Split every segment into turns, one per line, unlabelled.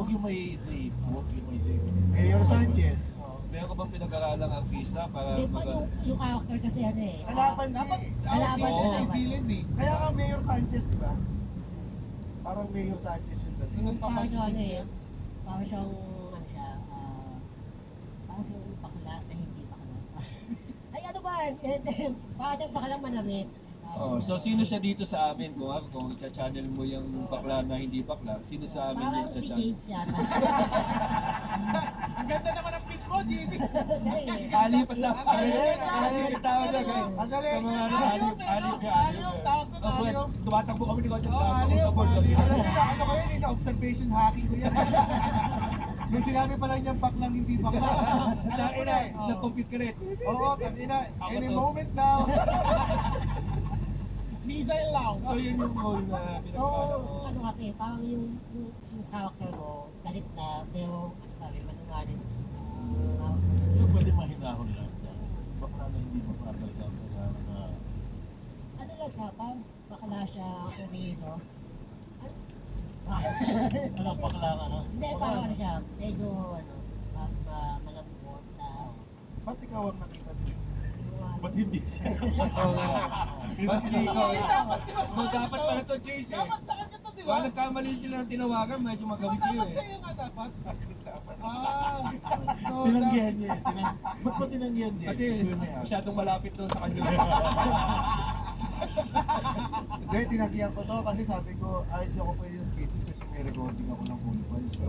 Huwag yung may isip. Huwag yung may isip.
Mayor Sanchez.
Meron ka bang pinag-aralang artista para
Hindi pa yung character kasi ano eh.
Kalaban siya
Dapat
eh.
Kalaban
Oo,
na
villain eh.
Kaya nga Mayor Sanchez, di ba? Parang Mayor Sanchez yung dati.
Yung
Parang yung ano
siya.
eh. Parang siyang ano siya. Parang yung bakla na hindi bakla. Ay ano ba? Parang siyang baklang manamit.
Oh, so sino siya dito sa amin kung i-channel mo yung bakla na hindi bakla? Sino sa amin
Parang
yun sa
si
channel?
Dave yata.
Ang ganda naman ang pit mo, Jimmy.
Galing eh.
Alipat lang.
Galing,
Alipat tawag na guys.
Ang galing.
Sa mga ano, alip yan.
Aliw, tawag doon,
Oh,
aliw.
tumatakbo kami ni Coach.
Oh,
Tumatakbo
aliw,
sa board.
aliw.
Alam niyo na, ano ko yun, observation hacking ko yan. Nung sinabi pa lang niyang baklang hindi bakla. Alam ko na eh.
Nag-compute ka rin.
Oo, tangina.
Ako
Any
to.
moment now.
Missile lang.
So yun yung role na
Oo,
pinag-aralan mo.
ano kasi, parang yung character mo, galit na, pero sabi, manungaling.
Yung pwede mahinahon lang. Bakla na hindi bakla talaga. Kailangan na...
Ano lang siya, parang bakla siya kumino.
Ano, bakla ka na?
Hindi, parang ano siya, medyo ano, malambot na.
Ba't ikaw ang nakita niyo?
Ba't hindi siya?
Oo nga. Ba't hindi ikaw?
Hindi, dapat, di ba,
So dapat pala to Jace eh.
Dapat sa kanya to, di ba?
Kung nagkamali sila ng tinawagan, medyo
Di ba
magawin kayo
dapat
eh.
sa'yo nga dapat? So,
Tinanggihan niya eh. Ba't ba tinanggihan niya?
Kasi masyadong malapit to sa kanya.
Hindi, tinagyan ko to kasi sabi ko, ay, hindi ako pwede yung schedule kasi may recording ako ng full files. So,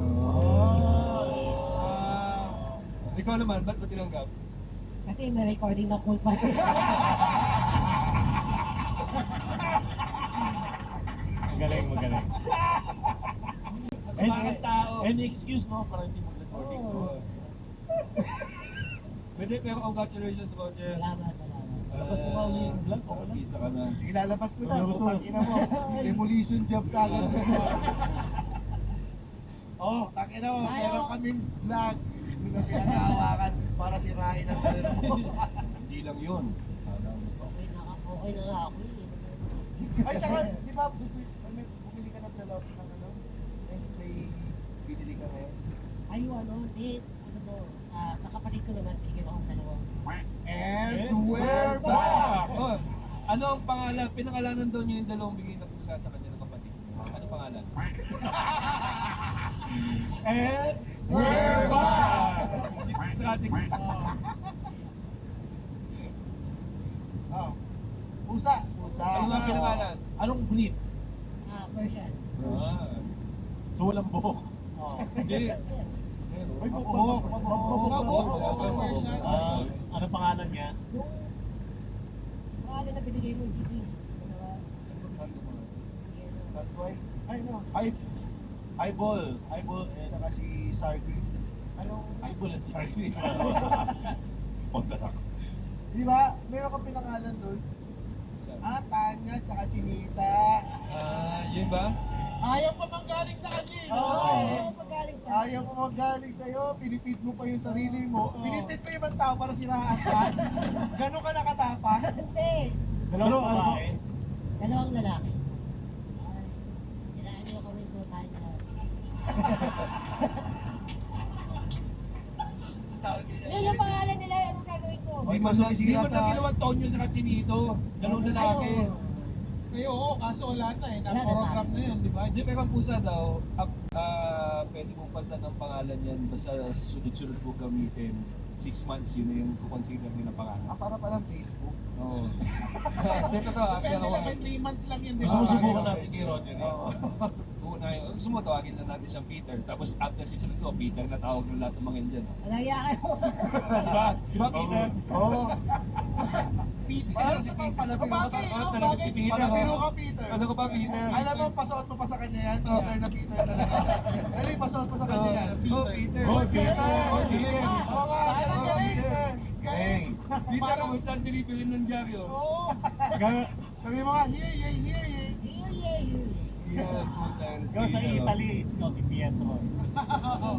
Ikaw naman, ba't ba tinanggap?
Kasi may recording na full pa.
Magaling, magaling.
Masamang tao.
Any excuse, no? Para hindi mag-recording.
Oo. Pwede, pero congratulations, Roger.
Salamat, salamat.
Labas mo ka uli yung vlog, okay lang.
Isa ka na.
ilalabas ko na,
Ilalabas mo.
putang ina mo. Demolition job ka agad. Oh, tangina mo, meron kaming vlog. Hindi na pinakahawakan para sirain ang kanila mo.
Hindi lang yun.
Okay na nga ako eh.
Ay, taka, di ba bumili ka ng dalawa ng ano? May binili ka ngayon?
Ay, ano, hindi. Ano mo, kakapatid ko naman, bigyan akong dalawa.
And we're back!
Oh, ano ang pangalan? Pinangalanan daw niyo yung dalawang bigay na pusa sa kanya ng kapatid. Ano pangalan?
And
We're back! Sa ating
Oh. Pusa! Pusa!
Ano nga pinangalan?
anong breed?
Persian.
Ah,
So walang buhok.
hindi.
May
Mabuhok,
mabuhok, version.
Anong pangalan niya?
Yung pangalan na binigay mo, GP. Dalawa.
That boy? Ay, no.
Eyeball. Eyeball and...
Saka si Sargrim. Anong...
Eyeball and Sarky. On the rocks.
Di ba? Meron kang pinangalan doon. Tanya, tsaka Chinita.
Yun ba?
Ayaw pa manggaling sa kanya eh.
Oo, pagaling ka.
Ayaw mo magaling sa'yo, pinipid mo pa yung sarili mo. Pinipid mo yung ibang tao para siraan ka. Ganon ka nakatapang.
Hindi.
Dalawang babae.
Dalawang lalaki. Kailangan nyo kami po tayo sa... Yan yung pangalan nila, anong gagawin ko?
Hindi mo
Hindi
sumisira
mo na
sa...
ginawa Tonyo sa Chinito. Dalawang lalaki.
Eh, oo, kaso wala na eh.
Wala na.
Na-program na yun, di ba?
Hindi, pero ang pusa daw, pwede mong palitan ng pangalan yan basta sunod-sunod mo gamitin. 6 months, yun na yung consider nila pangalan.
Para palang Facebook.
Oo. Dito to,
Depende lang, may 3 months lang yun, di ba?
Susubukan natin si Roger.
Unahin, gusto mo tawagin lang natin siyang Peter. Tapos after 6 months ko, Peter na tawag ng lahat ng mga Indian.
Alaya kayo.
Diba? Diba Peter?
Oo.
Peter.
Parang naman palabiro ka.
Bagay.
Ah, talaga si Peter.
Palabiro
oh.
ka, Peter.
Ano ko pa, Peter?
Alam mo, pasuot mo pa sa kanya yan. Peter na Peter na lang. Dali, pasuot mo sa kanya yan.
Oh, Peter.
Oh, Peter.
Oh, Peter.
Oo nga,
Parang
oo,
galing.
Peter.
Galing.
Peter, ang saan dinibilin ng dyaryo?
Oo.
Sabi mo nga, hear ye, hear ye.
Yeah, Peter.
Ikaw sa Italy, ikaw si Pietro.
Oh,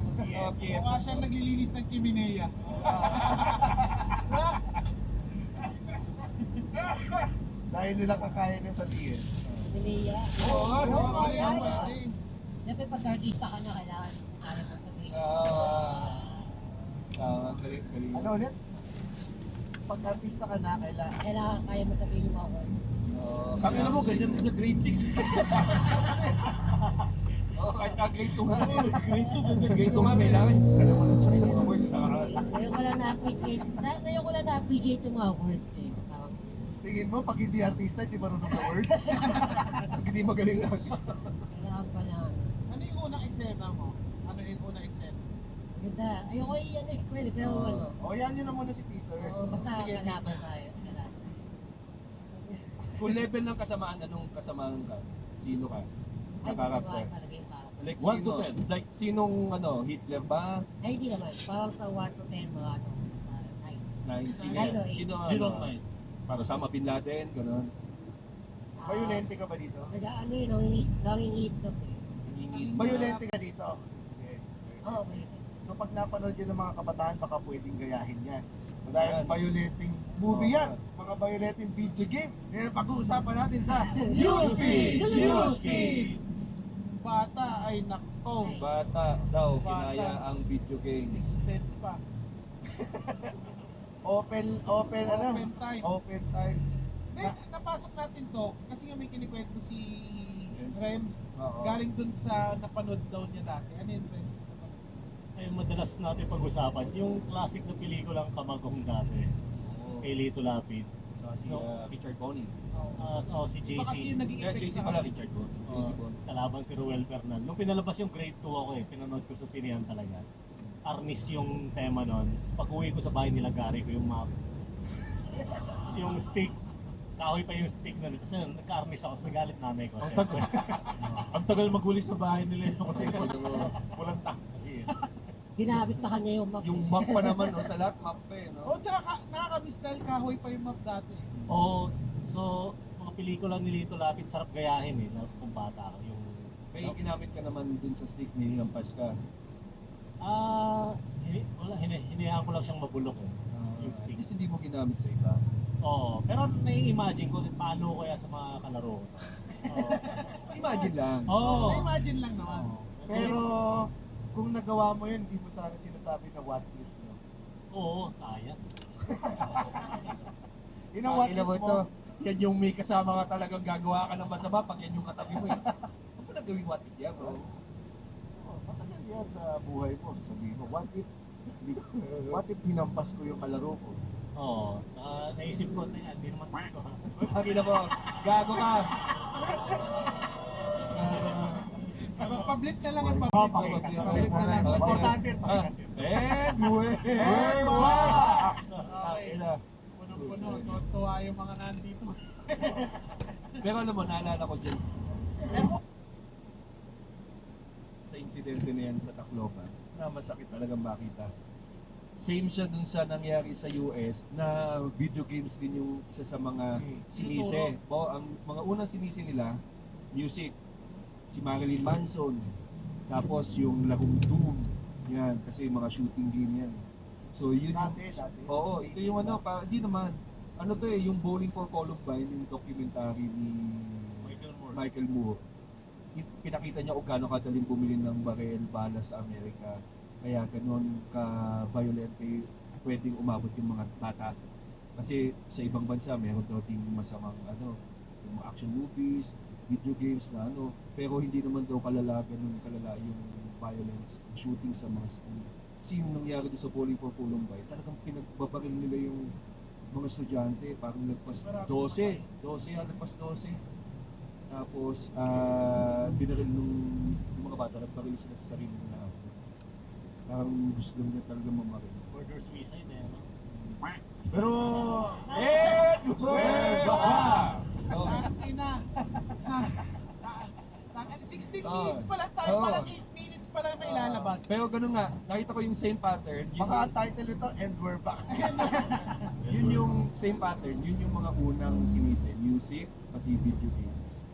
Peter.
Mukha siyang naglilinis ng chimenea.
Dahil nila kakaya niya sabihin.
Alaya.
Oo,
Oo,
oo,
kaya
oo.
ba? Eh,
Siyempre pag artista ka na, kailangan alam mo sabihin.
Galing.
Ano ulit? Pag artista ka na, kailangan.
Kailangan kaya mo sabihin yung mga words.
Ang ina mo, ganyan din sa grade 6.
Kahit grade 2 nga. Grade 2 nga, kailangan. Alam mo na sa mga words na
Ngayon ko lang na-appreciate yung mga words eh. Parang,
Tingin mo, pag hindi artista, hindi marunong sa words.
hindi magaling lang.
kailangan pa na.
Ano yung unang eksena mo? Ano yung unang eksena?
Ganda. Ayoko i-explain pero ano.
O, yan yun na muna si Peter.
Oo, basta
Sige,
kalaban
Peter.
tayo. Kalaban.
Kung level ng kasamaan, anong kasamaan ka? Sino ka? Na
Ay,
karakter?
babae talaga yung karakter.
Like,
1 to
sino?
10.
Like, sinong Hitler ba?
Ay, hindi naman. Parang sa 1 to 10 mga ano. Nine.
Sino?
Nine or eight.
Sino?
Zero
ano?
nine.
Para Osama Bin Laden, gano'n.
Violente ka ba dito?
Ano yun, nangingit na po eh.
Hingingit.
Violente ka dito? Sige.
Oo, may
So pag napanood yun ng mga kabataan, baka pwedeng gayahin yan. Dahil
Yan.
violating movie
Oo.
yan. Mga violating video game. Yan ang pag-uusapan natin sa
Newsfeed!
Newsfeed!
Bata ay nako.
Bata daw,
Bata.
kinaya ang video games.
Extend pa.
Open ano?
Open time.
Open times.
Then, napasok natin to kasi nga may kinikwento si Rems.
Oo.
Galing dun sa napanood daw niya dati. Ano yung Rems?
Ay madalas natin pag-usapan yung classic na pelikulang Kamagong dati kay Lito Lapid.
So, si Richard Bonny.
Si
Iba kasi
JC.
yung naging
Yeah,
effect
JC
sa
pala, Richard Bonny. JC Bonny.
Kalaban si Ruel Fernan. Nung pinalabas yung grade 2 ako pinanood ko sa sinehan talaga. Arnis yung tema nun. Pag uwi ko sa bahay nila, Gary ko yung map. Yung stick. Kahoy pa yung stick nun. Kasi nagka-arnis ako sa galit nanay ko. Siyempre.
Ang tagal maghuli sa bahay nila yun kasi walang taxi.
ginamit pa kanya yung map.
Yung map pa naman, sa lahat map pa eh.
Oh,
No?
tsaka nakakamiss dahil kahoy pa yung map dati.
Oo. So, mga pelikula ni Lito Lapid, sarap gayahin na kung bata ka. Yung,
May ginamit ka naman dun sa stick ni Lampas ka.
hinayaan ko lang siyang mabulok yung
At
stick.
least hindi mo ginamit sa iba.
Oo, pero nai-imagine ko paano kaya sa mga kalaro ko. Oo.
Imagine lang.
Oo.
Na-imagine lang naman.
Pero kung nagawa mo yun, hindi mo sana sinasabi na what if. No?
Oo, sayang.
Yun ang what
Ina
if
mo
mo.
ito, yan yung may kasama ka talagang gagawa ka ng masama pag yan yung katabi mo eh. Ano ba nagawin what if yan, bro?
Oh, matagal yan sa buhay mo. Sabihin mo, what if hinampas ko yung kalaro ko?
Oo, naisip ko na yan, hindi naman ko.
Pagina mo, gago ka.
Public na lang ang public.
Oh,
Public na lang.
Importante,
Okay.
Ina.
Punong-puno. Tuwa yung mga nandito.
Pero alam mo, naalala ko dyan sa insidente na yan sa Tacloban, na masakit talagang makita. Same siya dun sa nangyari sa US na video games din yung isa sa mga sinisi. O, ang mga unang sinisi nila, music. Si Marilyn Manson. Tapos yung larong Doom. Yan, kasi mga shooting game yan. So yun yung...
Dati.
Oo, ito yung ano, di naman. Ano to yung Bowling for Columbine, yung documentary ni Michael Moore. Pinakita niya kung gaano kadaling bumili ng barel, bala sa Amerika. Kaya ganun ka-violente pwedeng umabot yung mga bata. Kasi sa ibang bansa, meron daw ding masamang yung mga action movies, video games na pero hindi naman daw kalala yung violence, shooting sa mga school. Kasi yung nangyari doon sa Bowling for Columbine, talagang pinagbabaril nila yung mga estudyante, parang nagpas 12 nagpas 12. Tapos, binaril yung mga bata, nagbaril sila sa sarili nila. Parang gusto nila talaga mamaril.
Murder suicide no?
Pero,
Tangina. 16
Oh.
minutes pa lang tayo.
Oh.
Parang 8 minutes pa lang may lalabas.
Pero ganun nga, nakita ko yung same pattern.
Baka ang title ito, and we're back.
Yun yung same pattern, yun yung mga unang sinisi, music, pati video games.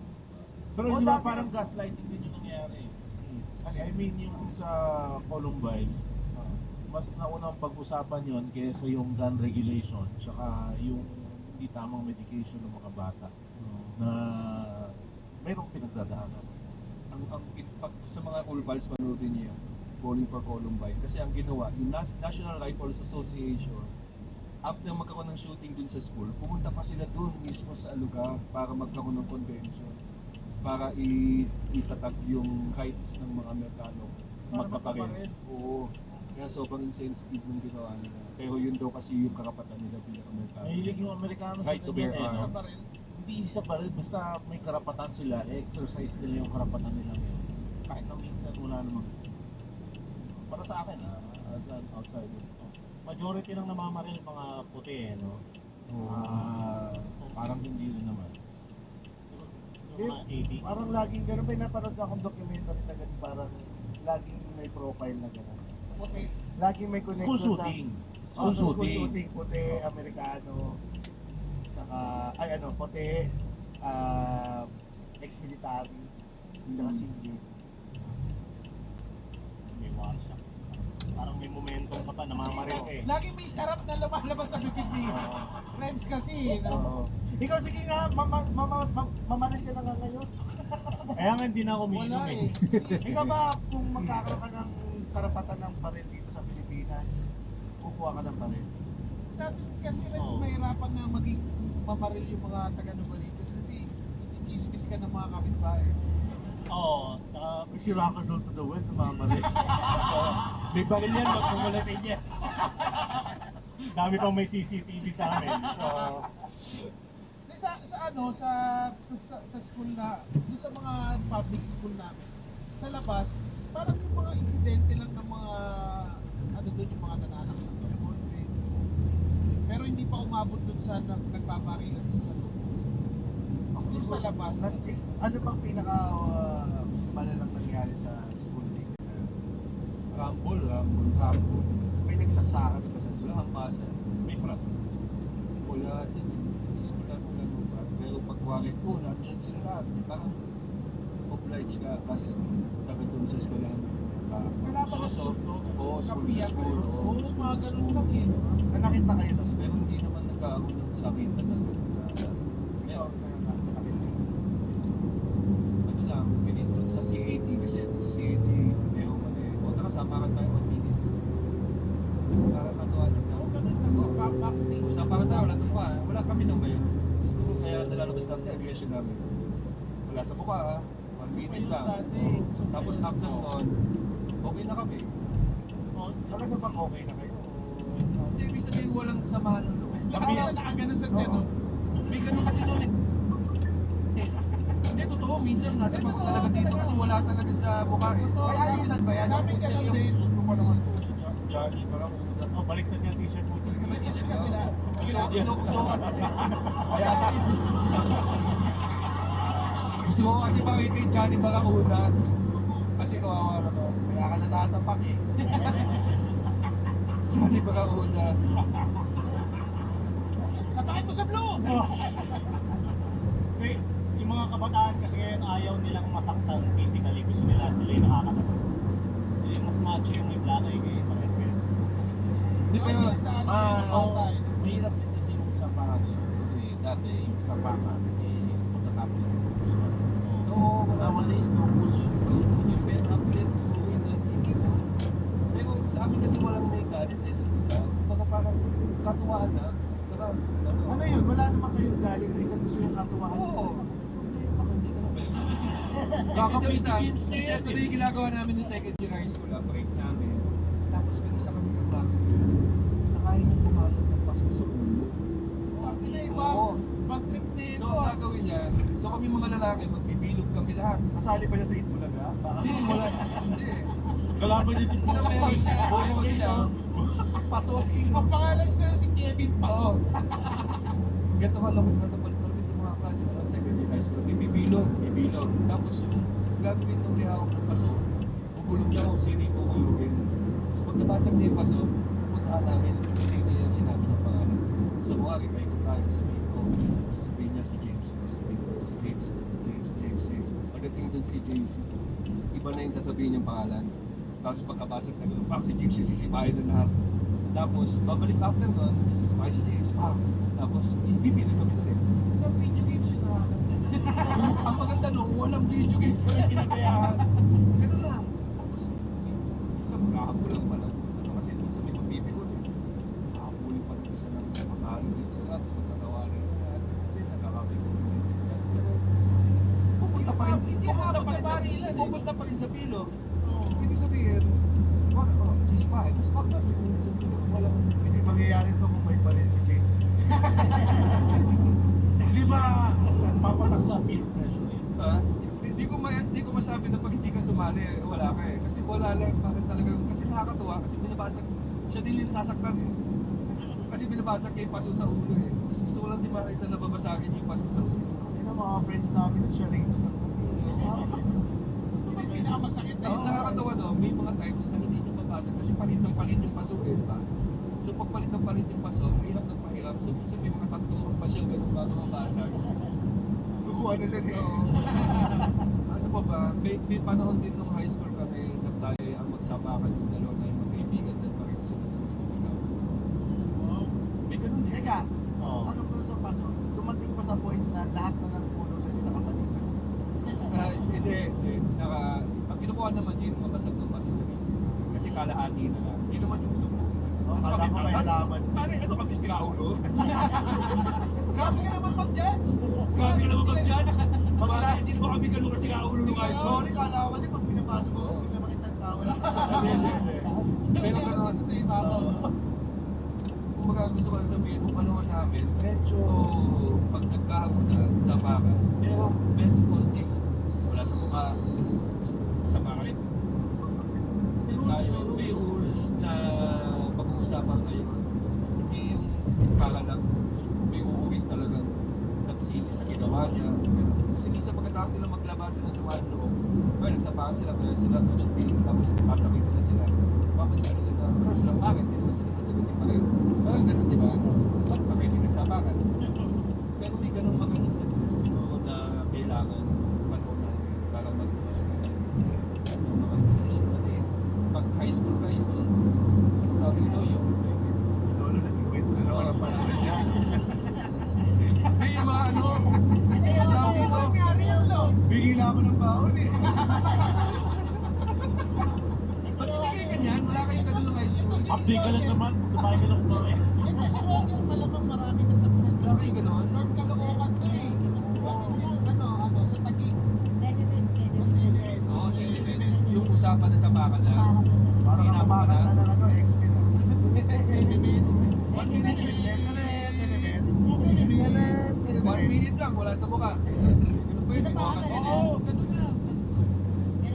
pero
Oh,
di ba
dati-
parang gaslighting din yung nangyari? I mean, yung sa Columbine, mas naunang pag-usapan yon kaysa yung gun regulation, tsaka yung hindi tamang medication ng mga bata na mayroong pinagdadaanan.
sa mga Ulvals, panoodin niyo yun, Bowling for Columbine. Kasi ang ginawa, yung National Rifles Association, after magkaroon ng shooting dun sa school, pumunta pa sila dun mismo sa lugar para magkaroon ng convention. Para itatag yung rights ng mga Amerikano. Magpaparel. Oo. Kaya sobrang insensitive ng ginawa nila. Pero yun daw kasi yung karapatan nila bilang Amerikano.
Mahilig yung Amerikano sa
Right to bear
ganyan, eh, no?
arms.
Baril.
Hindi sa baril, basta may karapatan sila, exercise nila yung karapatan nila ngayon. Kahit na minsan wala namang sense. Para sa akin, as an outsider.
Majority ng namamaril mga puti eh, no?
Parang hindi rin naman.
Yung mga 80.
Parang laging gano'n. May napanood akong documentary na gano'n. Parang laging may profile na gano'n.
Okay.
Laging may connection
School shooting.
School shooting. Puti, Amerikano. Saka, puti, ex-military. Saka civil.
May warsyak. Parang may momentum ka pa, namamaril ka eh.
Lagi may sarap na lumalabas sa bibig ni Renz kasi. No?
Oo. Ikaw, sige nga, mamanal ka na nga ngayon.
Kaya nga hindi na ako
Wala
umiinom
eh.
eh.
Ikaw ba, kung magkakaroon ka ng karapatan ng baril dito sa Pilipinas, kukuha ka ng baril?
Sa atin kasi Renz,
Oo.
mahirapan na maging mamaril yung mga taga-Novaliches kasi itichismis ka ng mga kapitbahay.
Oo, tsaka
Si Rocker Doll to the Wind, namamalis.
may baril yan, magpumulatin niya. Dami pang may CCTV sa amin. So,
Sa school na, doon sa mga public school namin, sa labas, parang yung mga insidente lang ng mga, doon yung mga nananaksak sa revolver. Pero hindi pa umabot doon sa nagbabarilan doon sa loob. Doon sa labas.
Ano bang pinaka malalang nangyari sa school day?
Rumble.
May nagsaksakan ba sa
Wala
school?
kang pasa.
may front.
Wala din. Sa school namin ganun pa. Pero pag wakit ko, nandyan sila lahat. Parang obliged ka. Tapos taga doon sa eskwelahan.
Wala pa na school doon.
Oo, school sa
Kapiya ko.
school.
Oo, mga
sa
ganun
school.
lang eh. no?
Nakita kayo sa school?
Pero hindi naman nagkakaroon ng sakitan na
Ikaw, nakita kayo.
ano lang, pinindot sa CAT kasi doon sa CAT, pero o nakasama ka tayo mag-meeting. Nakakatawa din
Oo,
na.
ganun lang sa backstage.
Usapa ka tayo, wala sa mukha. Wala kami nang ngayon. Siguro kaya nalalabas namin yung aggression namin. Wala sa mukha, mag-meeting lang. Tapos after nun, okay na kami.
Talaga bang okay na kayo?
Hindi, ibig sabihin walang samahan ng loob.
Lakas na nakaganon sa tiyan. no?
May ganun kasi noon eh. Hindi, totoo. Minsan nasa pagod talaga dito kasi wala talaga sa mukha eh.
Totoo.
May alitan ba yan?
Sa amin ganun din.
Sundo pa naman po si Johnny. Parang baliktad niya t-shirt mo.
May isip ka nila.
Gusto
Kaya
gusto ko kasi pawitin Johnny Barracuda. Kasi kawawa naman.
kaya ka nasasapak eh.
Johnny Barracuda.
Sapakin mo sa blue!
Eh, yung mga kabataan kasi ngayon ayaw nilang masaktan physically. Gusto nila sila yung nakakatawa. Eh, mas macho yung may black eye kay Pares ngayon.
Di pero,
Mahirap din kasi yung sapahan eh. Kasi dati yung sapahan pagkatapos ng puso na.
Oo,
Nowadays, no puso yung
yung best update so in the TV. Pero sa amin kasi walang may galit sa isa't isa. Baka parang katuwaan na. Baka,
Ano yun? Wala naman kayong galing sa isang gusto yung katuwaan.
Oo.
Hindi ka naman.
Kakapita, ito yung ginagawa namin ng second year high school, break namin. Tapos may isa kami ng class. Nakain yung pumasok ng paso sa ulo.
Sabi na iba,
Oo.
bad trip nito.
So ang gagawin niya, so kami mga lalaki, magbibilog kami lahat.
Kasali pa siya sa Itbulaga?
Hindi, wala, hindi.
Kalaban niya si
Isa meron siya, meron siya.
Pasoking.
Ang pangalan sa'yo si Kevin
Oo.
Paso.
Gato ka lamot na napalpalpit yung mga klase ko sa second year high school. May bibilog. Tapos yung gagawin ng lihawak ng paso, bubulog niya kung sino yung kukulugin. Tapos pag nabasag niya yung paso, pupuntahan namin sino yung sinabi ng pangalan. Sa buwari, may tayo sabihin ko, sasabihin niya si James. Sasabihin ko si James. Pagdating doon si James, iba na yung sasabihin niyang pangalan. Tapos pagkabasag na gano'n, si James yung sisipahin na lahat. Tapos, babalik after nun, sisipahin si James. Tapos, ibibili kami ulit.
Sa video games yun nakakanta na.
Ang maganda no, walang video games kami pinagayahan. Ganun lang. Tapos, isa magkakabulang pa lang. Ano kasi dun sa may magbibigod eh. Nakakabulin pa ng isa ng makalo dito sa atin. Magtatawanan na kasi nakakabigod din minsan. Pero, pupunta pa rin, pupunta pa rin sa pilo. Ibig sabihin, ceasefire. Tapos bakit pupunta sa pilo? Walang,
Hindi mangyayari ito kung may baril si James.
Hindi ba papatak sa peer pressure yun?
hindi ko masabi na pag hindi ka sumali, wala ka eh. Kasi wala lang, bakit talagang, kasi nakakatuwa, kasi binabasag, siya din yung sasaktan eh. Kasi binabasag kay paso sa ulo eh. Tapos gusto ko lang di makita na babasagin yung paso sa ulo.
Hindi na mga friends namin na charades lang kami.
Ito ba pinakamasakit na yun?
Nakakatawa no, may mga times na hindi nyo babasag kasi palit ng palit yung paso eh, diba? So pag palit ng palit yung paso, mahirap ng mahirap. So minsan may mga tatlong pa siyang ganun bago mabasag.
Kukuha na lang eh.
Oo. Ano pa ba, may panahon din nung high school kami nagtayo ang magsabakan yung dalawa na yung magkaibigan at pareho sila ng mga may ganun din.
Teka,
Oo.
tanong doon sa paso, dumating pa sa point na lahat na ng puno sa inyo nakapalitan.
Hindi. Ang kinukuha naman yun, mabasag ng paso sa gilid. Kasi kalahati na lang. Hindi naman yung subo.
Kala ko may halaman.
Pare, ano kami sila ulo?
Grabe ka naman mag-judge!
Grabe naman mag-judge.
Pag-
Para hindi naman kami ganun kasi ulo ng high school.
Sorry, kala ko kasi pag pinapasok ko, hindi naman isang tao.
Hindi. Pero gano'n.
Sa ibabaw.
Kumbaga gusto ko lang sabihin, kung ano namin, medyo pag nagkahamon na sa baka, pero medyo konting wala sa mukha, sa baka. May rules na pag-uusapan kayo. Hindi yung para lang may uuwi talagang nagsisi sa ginawa niya. Kasi minsan pagkatapos sila maglabasan ng sama ng loob, well, nagsapahan sila, kaya sila tapos kasabihin na sila. Papansin nila na, pero sila bakit? Hindi naman sila sasagutin pa rin. Parang ganun, di ba? Ba't pa kayo nagsapakan? Pero may ganun mga instances no, na kailangan panunan para mag-bus na yung mga decision na eh. Pag high school kayo, tawag ito yung
Lolo, nag-ikwento na naman ang panahon niya.
hindi yung mga ano, tawag ito.
Bigila ako ng baon eh.
Ba't hindi kayo ganyan? Wala kayong ganun ng high school.
Update ka lang naman, sabay ka lang kumain.
Ito si Roger, malamang marami na success.
Wala kayong ganun.
North Caloocan to eh. Ano, sa Taguig.
Oo, yung usapan na sa baka na.
Parang
Hinabol ka
kumakanta
na.
ng ano, X-Men.
1 minute. 1 minute lang, wala sa mukha. Ganun pa yun, di ba? Kasi
Oo, ganun na.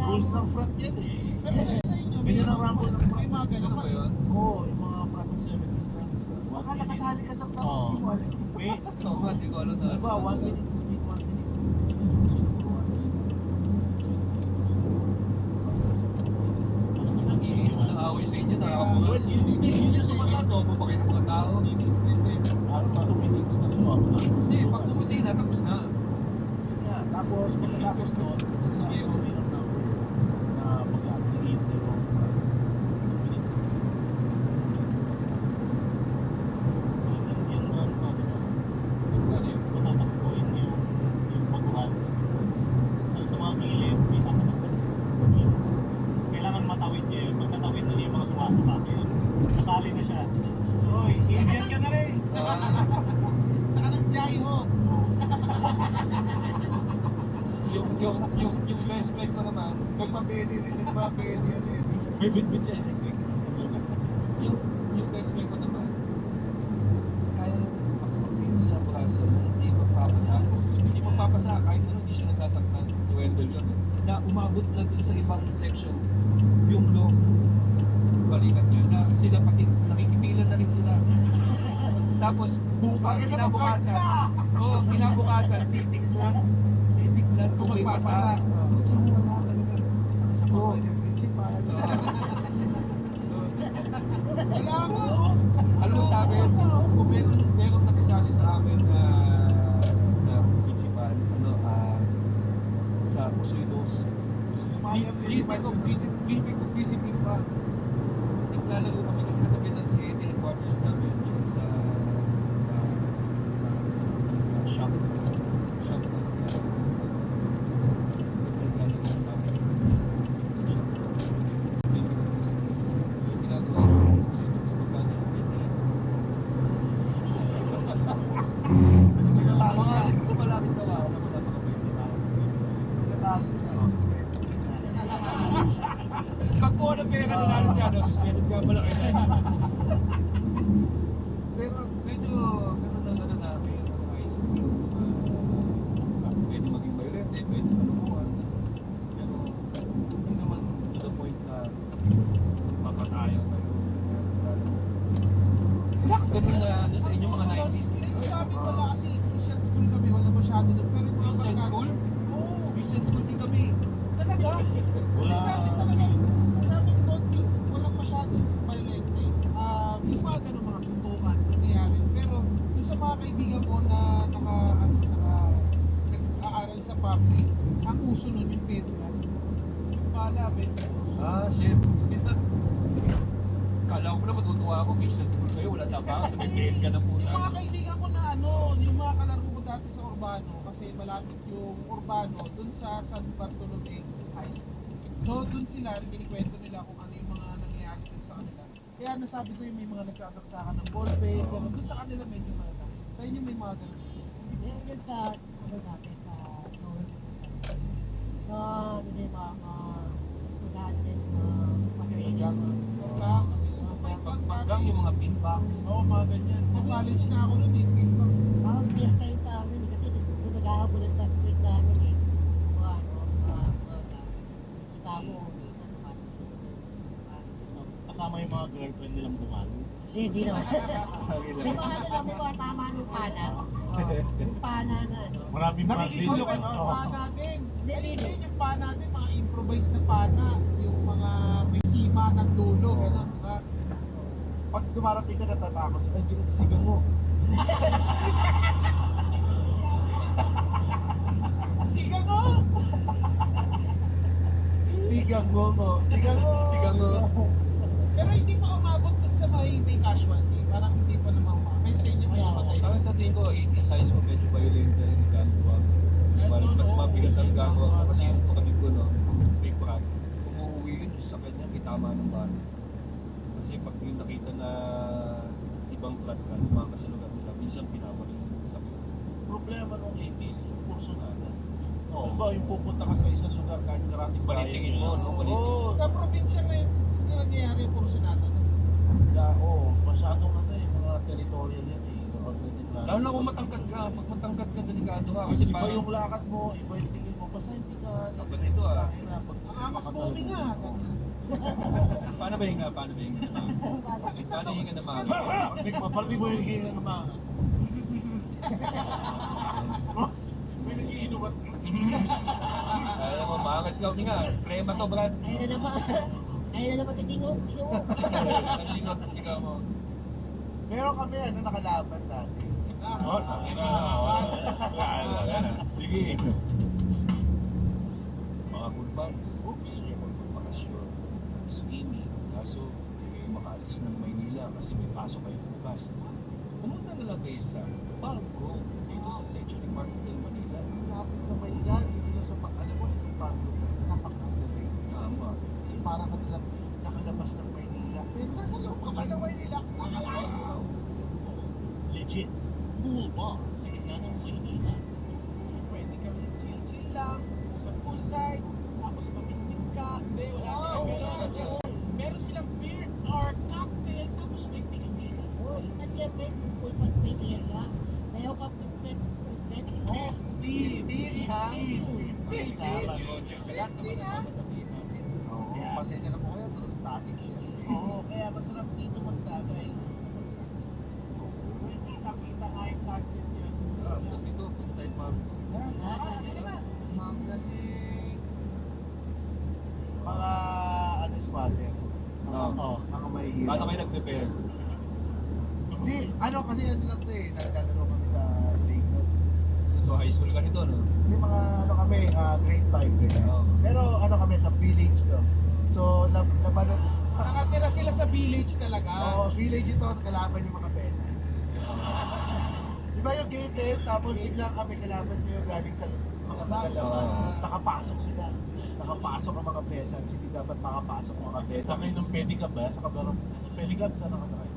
Rules ng front yan eh.
Pero sa inyo,
Ganyan ang rumble ng
may mga
ganun
ganun
ba yun?
Oo, yung mga front ng 70s lang.
Baka nakasali ka sa plot,
Oo.
hindi mo alam.
May,
Oo nga, di ko alam na.
ano ba, 1 minute to speak, 1 minute.
Ang ingay naman ng away sa inyo, nakakapulo.
Well, yun yung sumagat.
Gusto mo pa kayo ng mga tao.
Ano pa tumitig ko sa luwa ko lang.
Hindi, pag tumusina, tapos na.
Yun nga, tapos pagkatapos doon, sasabihin ko rin ng number na mag-hihintay ko.
Yung ano pa, di ba? Matatakbuhin yung baguhan sa mga gilid, may sasabak sa gilid. Kailangan matawid niya yun. Pag natawid na yung mga sumasabak yun, kasali na siya. Hoy, Indian ka na rin!
Saka ng Jai-Ho.
Yung best friend ko naman,
Nagpapeli yan eh.
May bit-bit siya.
yung best friend ko naman, kaya pasok dito sa braso na hindi magpapasa. Hindi magpapasa, kahit ano, hindi siya nasasaktan. Si Wendell yun. Na umabot na dun sa ibang section, yung law, balikat niya, na sila pati, nakikipilan na rin sila. Tapos, bukas,
Bakit
kinabukasan, kinabukasan, titignan kung may pasa. Sa wala talaga.
Sa
Oo.
mga yung principal.
Wala nga.
Alam mo sa akin, kung meron nakisali sa amin na principal, sa Pusoy Dos, Philippine of Discipline pa. Naglalaro kami kasi katabi ng si headquarters namin yung sa shop. kumuha ng pera, nanalo siya, no? Suspended ka pala kayo. Pero medyo ganun lang ano namin sa high school. Pwede maging violent, pwede malumuhan. Pero hindi naman to the point na mapatayan kayo. Ganun na ano sa inyo mga 90s kids.
Sa amin wala kasi Christian school kami, wala masyado doon. Pero yung mga
Christian
barkada-
school?
Oo,
Christian school din kami.
talaga.
Wala.
Sa amin talaga, sa amin konti, walang masyadong violente. Yung mga ganun mga suntukan, nangyayari. Pero yung sa mga kaibigan ko na nag-aaral sa public, ang uso nun yung bedroom. Yung pala, bedroom.
Ah, shit. Hindi na. Kala ko pala matutuwa ako, Christian school kayo, wala sa baka, sa bibigyan ka ng puta.
Yung mga kaibigan ko na yung mga kalaro ko dati sa Urbano, kasi malapit yung Urbano dun sa San Bartolome High School. So dun sila, kinikwento nila kung ano yung mga nangyayari dun sa kanila. Kaya nasabi ko yung may mga nagsasaksakan ng ballpen, ganun. Dun sa kanila medyo malala. Sa inyo may mga ganun.
Yung sa, ano dati, sa Noel. Hindi magahan din, pag-reading.
Kaya kasi yung sa may bag
Paggang yung mga pin box.
Oo, mga ganyan. Nung college na ako noon, 8 box.
Hindi kayo sa amin, kasi kung nag-aabulan sa street namin mga kita mo,
Kasama yung mga girlfriend nilang bukan.
hindi naman. May mga may mga tama ng pana. Yung pana na,
Maraming
Nakikigulo ka,
brand din.
no?
Pa natin. Ayun din yung pa natin, mga improvised na pana. Yung mga may sima ng dulo, gano'n, di ba?
Pag dumarating ka natatakot, ay, hindi na sisigang mo.
Sigang mo!
Sigang mo mo. Sigang mo.
Sigang mo.
Pero hindi pa umabot dun sa may casualty. Parang hindi pa naman may sa inyo may namatay.
Parang sa tingin ko, 80s high school, medyo violent na rin yung gagawa ko. Parang mas mabigat ang gagawa ko. Kasi yung kapatid ko, no, big brad, umuwi yun sa kanya, may tama ng bata. Kasi pag yung nakita na ibang flat ka, lumakas sa lugar nila, minsan pinaparin yung sakit.
Problema nung 80s, yung kursunada. Oh, ba yung pupunta ka sa isang lugar kahit karating
Palitingin mo, no?
Oo,
Sa probinsya may nangyayari yung porsyonado.
masyadong mga territorial yan eh. Kapag nagdeklara.
Lalo na kung matangkad ka, pag matangkad ka, delikado ka.
Kasi
Kasi
iba
parang,
yung lakad mo, iba yung tingin mo. Basta hindi ka...
Kapag dito, ah.
Ang angas mo nga.
paano ba hinga? Paano ba hinga? Paano hinga na mga?
Parang mo yung hinga ng mga... May nagiinom at...
Alam mo, maangas ka huminga. Prema to, Brad.
Ayun na naman. Ayun na naman, titingog.
Sigaw mo.
Meron kami, nakalaban dati.
Oh, sige.
Mga good months, gusto niya magpapakasyon, swimming, kaso makaalis ng Maynila kasi may pasok kayo bukas. Pumunta na lang kayo sa Barco dito sa Century Market ng Manila.
Lapit naman yan, dito na sa alam mo, itong bago, napaka-underrated.
Tama.
Kasi parang ka nilang nakalabas ng Maynila. Pero nasa loob ka pa ng Maynila, nakalayo.
Legit. Pool bar sa gitna ng Maynila.
Pwede kami chill-chill lang, usap poolside, tapos mamingwit ka. Hindi, wala silang gano'n. Meron silang beer or cocktail, tapos may pinamili.
At syempre, kung pag may beer ka, ayaw ka
Deal, ha? Si Roger sa lahat naman ang masabihin natin.
Oo, pasensya na po kayo, tulog static siya.
Oo, kaya masarap dito magdagay. Mag-sunset. May kita-kita nga yung sunset dyan.
Dito, punta tayo Barco.
Maglasing. Mga ano squatter.
Oo.
Mga mahihirap.
Paano kayo nag-prepare?
Hindi, ano kasi ano lang to eh, naglalaro kami sa lake noon.
So high school ka nito, no?
May mga ano kami, grade 5 ganyan.
Oo.
Pero ano kami sa village to. So labanan,
Nakatira sila sa village talaga.
village ito, kalaban yung mga peasants. Di ba yung gated, tapos biglang kami kalaban nyo galing sa mga tagalabas.
Oo.
Nakapasok sila. Nakapasok ang mga peasants, hindi dapat makapasok ang mga peasants.
Sakay ng pedicab ba? Sa kabarang pedicab, saan nakasakay?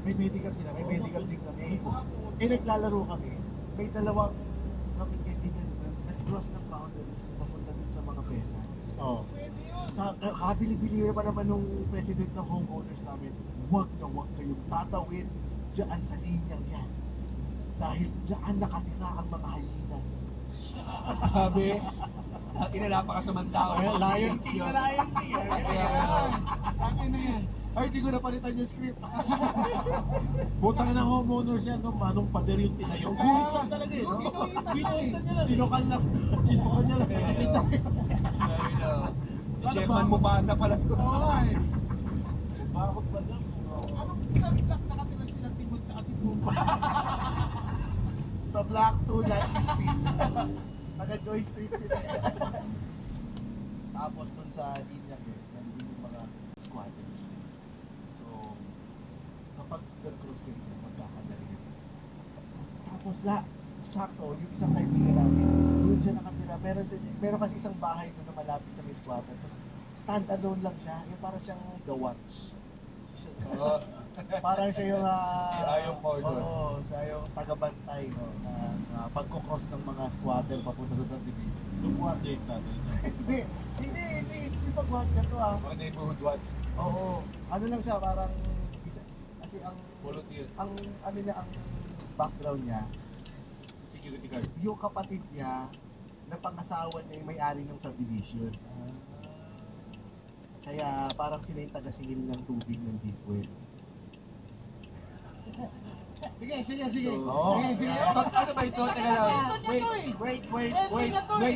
May medicab sila, may medicab din kami. Eh naglalaro kami, may dalawang kami kaibigan na nag-cross ng boundaries papunta dun sa mga peasants.
Oh.
Pwede yun.
Kabili-bili pa naman nung president ng homeowners namin, huwag na huwag kayong tatawid dyan sa linyang yan. Dahil dyan nakatira ang mga hyenas.
Sabi, inalapakasamang tao.
Lion King na Lion King.
Kaya,
Bakit na yan?
Ay, di ko napalitan yung script.
Butang ng homeowners yan, no? Manong pader yung tinayo.
Gutom talaga eh, no?
Ginuhitan niya lang.
Sinukal lang. Sinukal niya lang.
Chairman mo pasa pala to.
Oo ay.
Bakit ba lang?
Anong sa block nakatira sila Timon tsaka si Puma?
Sa Block 2, Lot 16. Taga Joy Street sila. Tapos dun sa linya yun, nandun yung mga squatters. So, kapag nag-cross kayo, magkakadali yun. Tapos sakto, yung isang kaibigan namin, doon siya nakatira. Meron kasi isang bahay doon na malapit sa may squatter. Tapos stand alone lang siya. Yung parang siyang the watch.
Oo.
Parang siya yung
Siya yung cordon.
Oo, siya yung tagabantay no, na pagkukross ng mga squatter papunta sa subdivision.
Yung date natin.
Hindi pag-watch na to ah.
Mga neighborhood watch.
Oo, ano lang siya, parang kasi
Volunteer.
ang ano niya, ang background niya,
Security guard.
yung kapatid niya na pang-asawa niya yung may-ari ng subdivision. Kaya parang sila yung taga-singil ng tubig ng deep well.
Sige, sige, sige.
Oo.
Sige, sige.
Tapos ano ba ito? Teka lang.
Wait,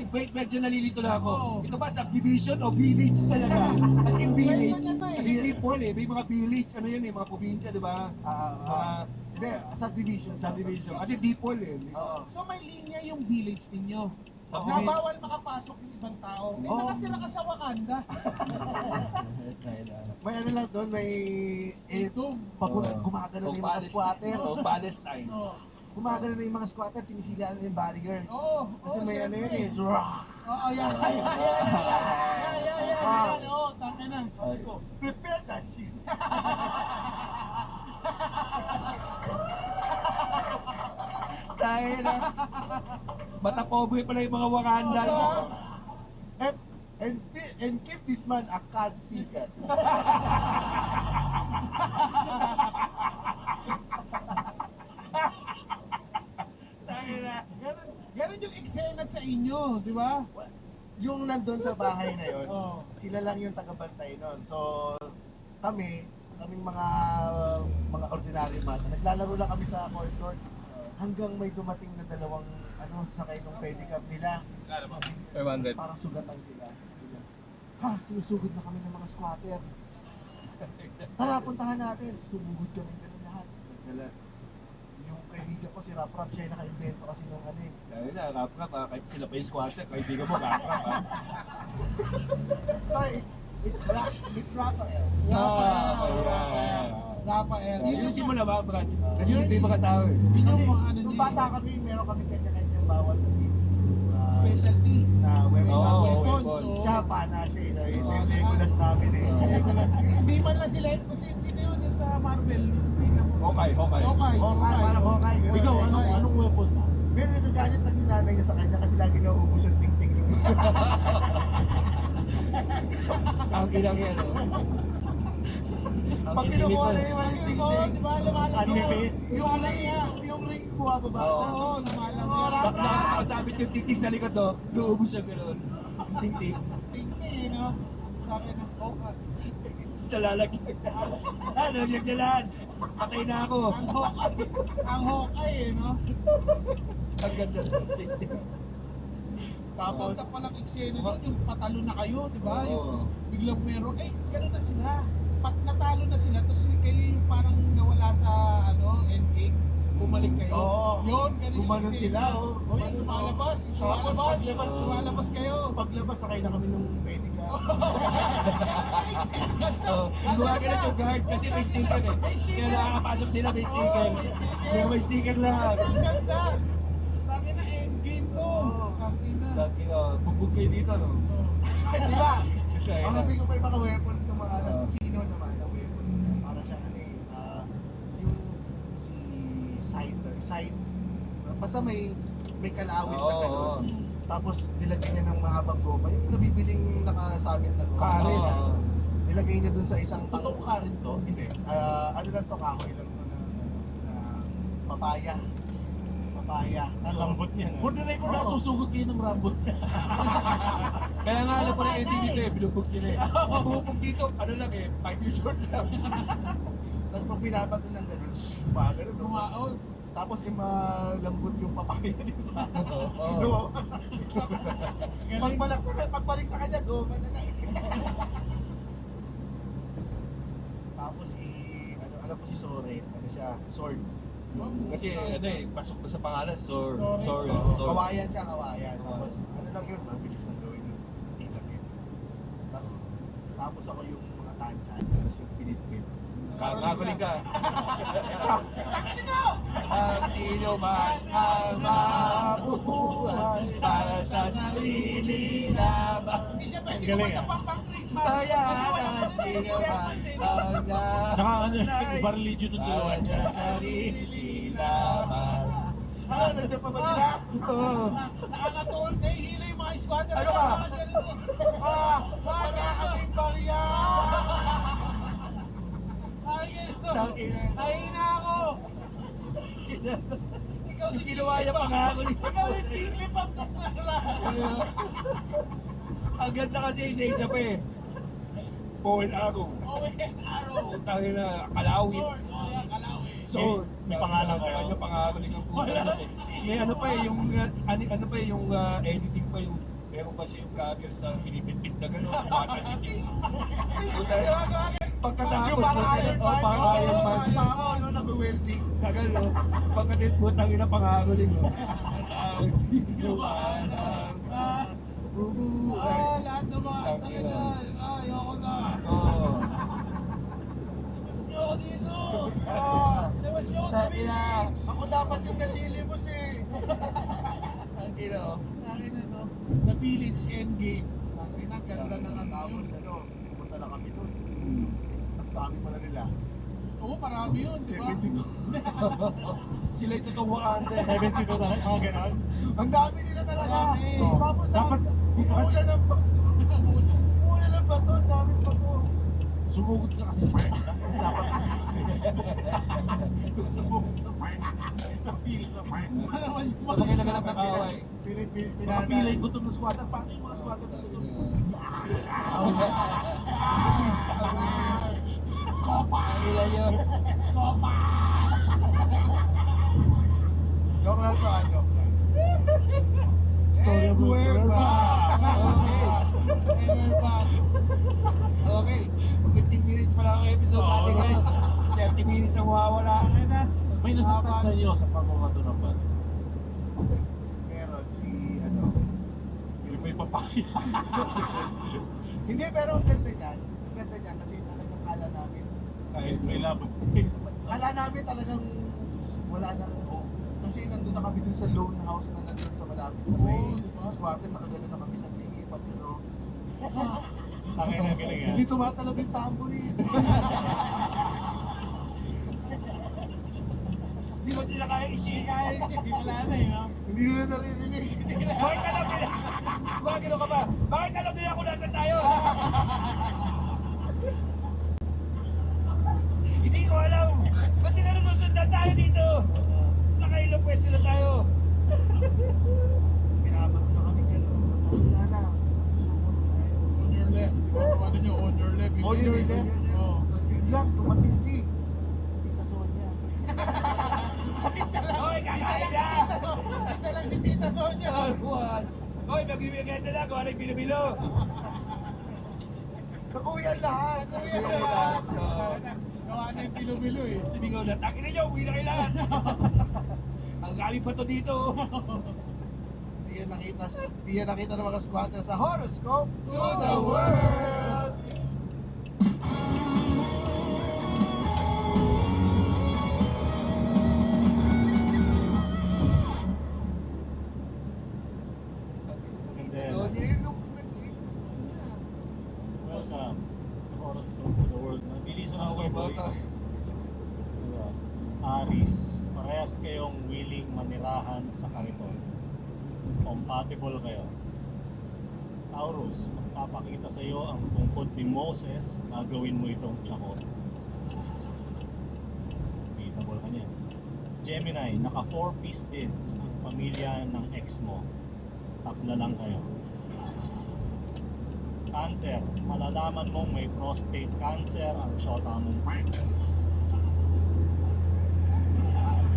Wait, medyo nalilito na ako.
Oo.
Ito ba subdivision o village talaga? As in village.
Kwento niya to eh.
Kasi people eh, may mga village, ano yun eh, mga probinsya, di ba? Mga
Hindi, subdivision.
subdivision. Kasi dipol eh.
Oo.
So may linya yung village ninyo. Na
Subdivision.
bawal makapasok yung ibang tao. Eh,
Oo.
nakatira ka sa Wakanda.
May ano lang doon, may
Ito.
gumagano na yung mga squatter.
O Palestine.
Oo.
Gumagano na yung mga squatter, sinisilaan na yung barrier.
Oo.
Kasi
oo,
may ano yun
syempre.
eh, zrah!
Oo, yan. Yan. Oo, tangin na.
Sabi ko, prepare that shit!
Dahil na. Bata pobre pala yung mga Wakanda.
And keep this man a card sticker.
Dahil na.
Ganun yung eksena sa inyo, di ba?
Yung nandun sa bahay na yun,
Oo.
sila lang yung tagabantay nun. So, kaming mga ordinary bata, naglalaro lang kami sa court hanggang may dumating na dalawang sakay ng pedicab nila. Tapos parang sugatan sila. Ha, sinusugod na kami ng mga squatter. Tara, puntahan natin. Sumugod kami ng lahat. Nagdala. Yung kaibigan ko, si Rap Rap, siya yung naka-invento kasi nung ano eh.
Dahil na, rap-rap ha. Kahit sila pa yung squatter, kahit di ka mo rap-rap ha.
Sorry, it's Raphael.
Rafael.
Ayusin mo naman, Brad. Ganito yung mga tao eh.
Yun
Kasi
yung mga ano
nung
niya.
bata kami, meron kami kanya-kanyang bawal na
Specialty.
na weapon.
Oo,
Weapon.
weapon.
So,
Siya, pana siya eh. Siya yung Legolas namin eh.
hindi man lang sila. Kasi sino yun yung sa Marvel?
Hawkeye.
Okay.
Parang Hawkeye. ganun.
Ikaw,
Hawkeye.
anong weapon mo?
Meron yung galit ng nanay niya sa kanya kasi lagi nauubos yung ting-ting yung
Ang ilang yan. oh. Ang
pag kinukuha na
intimate
yung walang
Oo,
ting-ting.
di ba? Lumalang
Anipis.
Yung ring bumababa.
Oo, lumalang
Bak nakakasabit yung titig sa likod to, luubos siya gano'n. Yung ting-ting.
Tingin, no? Sa akin, okay.
Tapos nalalagyan. Nalagyan niya lahat. Patay na ako.
Ang Hawkeye, no?
Ang ganda ng ting-ting.
Tapos,
Punta palang eksena nun, yung patalo na kayo, di ba?
Oo.
Yung biglang meron, gano'n na sila. Natalo na sila, tapos kayo yung parang nawala sa, endgame. Bumalik kayo.
Oo.
Yun, ganun yung
Gumanon
eksena.
sila, oh.
O yun, lumalabas.
Tapos paglabas,
Lumalabas kayo.
paglabas, sakay na kami nung pedicab.
Oh, gumagana yung guard kasi may sticker eh. Kaya nakakapasok sila may sticker. Kaya may sticker lang.
Ang ganda. Tangin na endgame to. Tangin na.
Lagi bubog kayo dito no?
Di ba?
Kaya
Ang
na.
sabi ko pa yung mga weapons ng mga sa Chino naman, ang weapons niya. Para siyang yung si Scyther. Basta may kalawit na
Oo,
gano'n.
oo.
Tapos nilagyan niya ng mahabang goma, yung nabibiling nakasabit na goma.
Karen.
Oo.
Nilagay niya dun sa isang
Totoo ka rin to?
Hindi. Ano lang to, kahoy lang to na papaya. Papaya.
Ang lambot niya.
For the record, nasusugod kayo ng Rambo.
Kaya nga alam ko na ending dito eh, binubog sila eh. Bubog dito, ano lang eh, 5 years old lang.
Tapos pag pinapat ng ganun, gumagano.
Kumaon.
Tapos malambot yung papaya, di ba?
Oo.
Lumawas. Pagbalik sa kanya, goma na lang. Tapos ano po si Sore, ano siya, sword.
Kasi ano eh, pasok na sa pangalan, Sor.
Sorry.
Kawayan siya, kawayan. Tapos ano lang yun, mabilis lang gawin yun. Ilang yun. Tapos ako yung mga tansan, tapos yung pinitpit.
Kakaguling ka. Ang sino man ang mabubuhay para sa sarili lamang.
Hindi siya pwede
Galing,
kumanta
ah.
pang Christmas.
Kaya
Kasi wala
ang
ka na
sino man ang
Tsaka ano,
nabubuhay
barlidyo ng dalawa.
para sa sarili lamang.
Nandiyan pa ba sila?
Oo.
Nakakatuon, nahihila yung mga squatter.
Ano ka?
Wala kaming barya!
Ay, ito.
Tangina.
Nahihina ako. Ikaw si
Ginawa niya pa nga ako.
Ikaw yung tinglip up ng
Ang ganda kasi isa-isa pa eh. Bow and arrow.
Owen Arrow.
Tangin na kalawit.
Sword. Oh, yan, Kalawi.
Sword.
May pangalan kayo?
Ano pangalan ng puta. May ano pa eh, yung ano pa eh, yung editing pa yung meron pa siya yung gagawin sa pinipitpit na gano'n. Matasin yung puta. Pagkatapos
Yung mga iron man,
pang Iron Man.
ano, nag-welding.
Tagal no. Pagkatapos putang ina pangaguling mo. Ang sino man ang bubuhay.
Lahat ng mga talaga. Ayoko na.
Oo.
Labas niyo ako dito. Labas niyo ako sa
Tangina.
village.
Ako dapat yung nalilimos eh.
Ang ina.
Akin na to. The Village Endgame. Akin na, ganda ng ano.
Tapos ano, pumunta na kami doon. Ang dami pala nila.
Oo, marami yun, di ba?
72.
Sila yung tutuwaan.
72 na lang, mga ganon.
Ang dami nila talaga.
Marami.
Tapos
Dapat,
umuulan ng umuulan ng bato, ang dami bato.
sumugod ka kasi sa dapat. Sumugod ka sa pila sa park.
Ano naman yung
Kapag naganap ng away.
Pinapilay gutom ng squatter. Paano yung mga squatter dito?
Ang ila yun.
Joke lang to, joke lang.
Story
And
of
we're back. Okay.
And we're back.
Okay. 15 minutes pa lang ang episode natin guys. 30 minutes ang mawawala.
May nasaktan sa inyo sa pagmamato ng band.
Meron si ano.
Yung may papaya.
Hindi, pero ang ganda niyan. Ang ganda niyan kasi talagang kala namin.
Kahit may laban.
Kala namin talagang wala nang hope. Kasi nandun na kami dun sa lone house na nandun sa malapit sa may
Oo, di ba?
squatter. Nakagano na kami sa pingipat, you know.
Tangin na galing yan.
Hindi tumatalab yung tambourine.
Di ba sila kaya i-shake?
Kaya siya, wala na eh, no?
Hindi nila naririnig.
Bakit alam nila? Bakit gano'n ka ba? Bakit alam nila kung nasan tayo? Hindi ko alam. Ba't di na nasusundan tayo dito? Nakailang pwesto na tayo.
Pinapat na kami gano'n. Wala na. Susunod na tayo.
On your left. Di ba kung ano nyo, on your left.
On your left.
Oo.
Tapos biglang tumating si Tita Sonia.
Isa lang.
Hoy, kakain na!
Isa lang si Tita Sonia.
Ay, buwas. Hoy, mag-ibigay na kung anong bilo-bilo.
Kakuyan lahat.
Kuya, gawa na yung bilo-bilo eh.
Sumingaw na, takin na nyo, uwi na kailangan. Ang galing pa to dito.
Di yan nakita ng mga squatter sa horoscope
To the world!
Maganda yan.
So, nililok ko kasi.
Welcome. Horoscope to the world. Nabilisan ako kay boys. Diba? Aris, parehas kayong willing manirahan sa kariton. Compatible kayo. Taurus, magpapakita sa iyo ang bungkod ni Moses, gagawin mo itong tsako. Compatible ka niya. Gemini, naka 4-piece din ang pamilya ng ex mo. Tap na lang kayo. Cancer, malalaman mong may prostate cancer ang shota mo.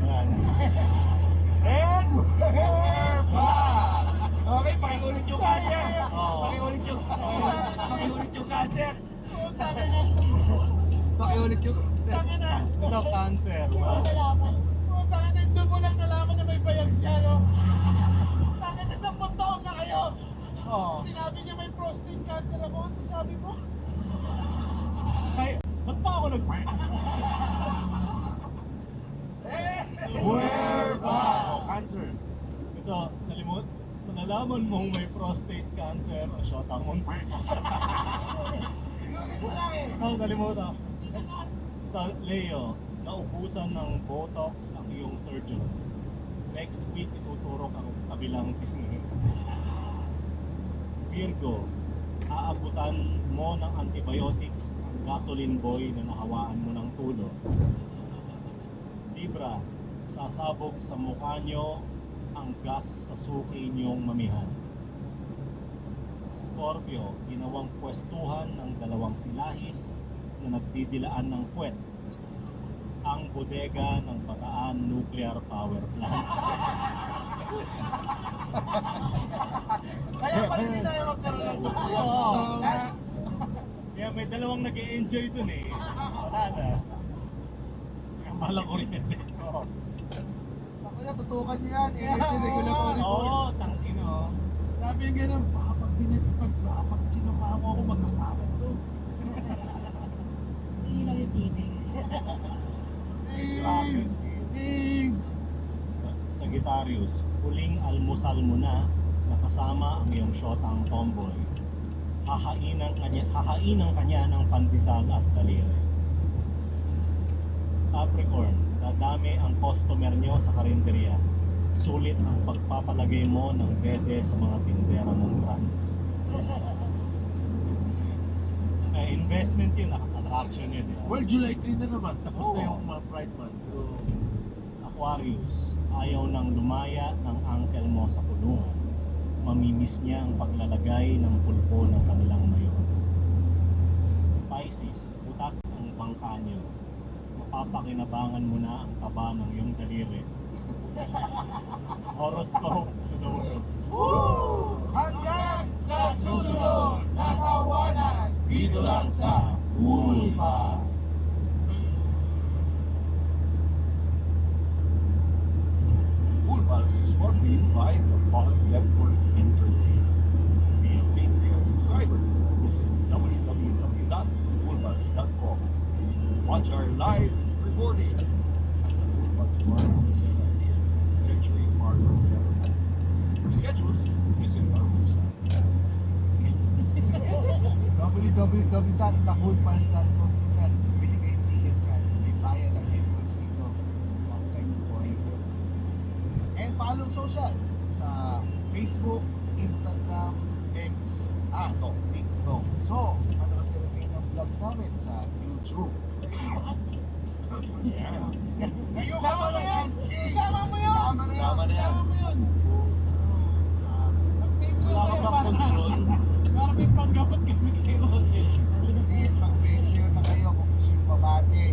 Ayan.
And we're back! Okay, pakiulit yung cancer.
Oo.
Pakiulit yung cancer. Pakiulit yung cancer.
Tangina!
Ito, cancer.
Nalaman.
Tangina, doon mo lang nalaman na may bayag siya, no? Tangina, 10 taon na kayo!
Oo.
Sinabi niya may prostate cancer ako, ano sabi mo?
Kaya, ba't pa ako nag...
We're back!
Oh, cancer.
Ito, nalimut. Nalaman mong may prostate cancer ang shota mo. Oh, nalimutan. Ito, Leo, naubusan ng Botox ang iyong surgeon. Next week, ituturok ang kabilang pisngi. Virgo, aabutan mo ng antibiotics ang gasoline boy na nahawaan mo ng tulo. Libra, sasabog sa mukha nyo ang gas sa suki niyong mamihan. Scorpio, ginawang pwestuhan ng dalawang silahis na nagdidilaan ng puwet. Ang bodega ng Bataan Nuclear Power Plant.
Kaya pala hindi tayo magkaroon ng
Oo. Kaya may dalawang nag-e-enjoy dun eh. Wala na. Kaya bala ko rin. Oo.
Ako na, tutukan niyo yan. Energy regulatory board.
Oo, tangino.
Sabi niya ganun, baka pag sinamahan mo ako, magkakapat to.
Hindi lang yung TV.
Thanks! Thanks!
Sagittarius, huling almusal mo na nakasama ang iyong shotang tomboy. Hahainan kanya ng pandesal at daliri. Capricorn, dadami ang customer nyo sa karinderya. Sulit ang pagpapalagay mo ng dede sa mga tindera mong brands. Investment yun, attraction yun.
Well, July 3 na naman. Tapos na
Oo.
yung Pride Month. So,
Aquarius, ayaw nang lumaya ng uncle mo sa kulungan. Mamimiss niya ang paglalagay ng pulpo ng kanilang mayon. Pisces, butas ang bangka niyo. Mapapakinabangan mo na ang taba ng iyong daliri. Horoscope to the world.
Hanggang
Sa susunod na kawanan, dito lang sa
Cool Pass.
Cool Pals is brought to you by the Pod Network Entertainment. Be a Patreon subscriber. Visit www.coolpals.com. Watch our live recording at the Cool Pals Bar Casino in Century Park Hotel. For schedules, visit our website.
www.thecoolpals.com din. Bili kayong ticket yan. May bayad ang entrance dito. Huwag kayong buhay ko. And follow socials sa Facebook, Instagram, X, TikTok. So, manood din kayo ng vlogs namin sa YouTube. Ngayon ka
Sama
pala,
mo yan!
Angie!
Isama mo yun!
Sama na yan!
Sama na yan.
Isama mo yun! Mag-Patreon
Wala ka
kayo
bang
para
control?
para may panggapat kami kay Roger.
Please, mag-Patreon na kayo kung gusto yung mabati.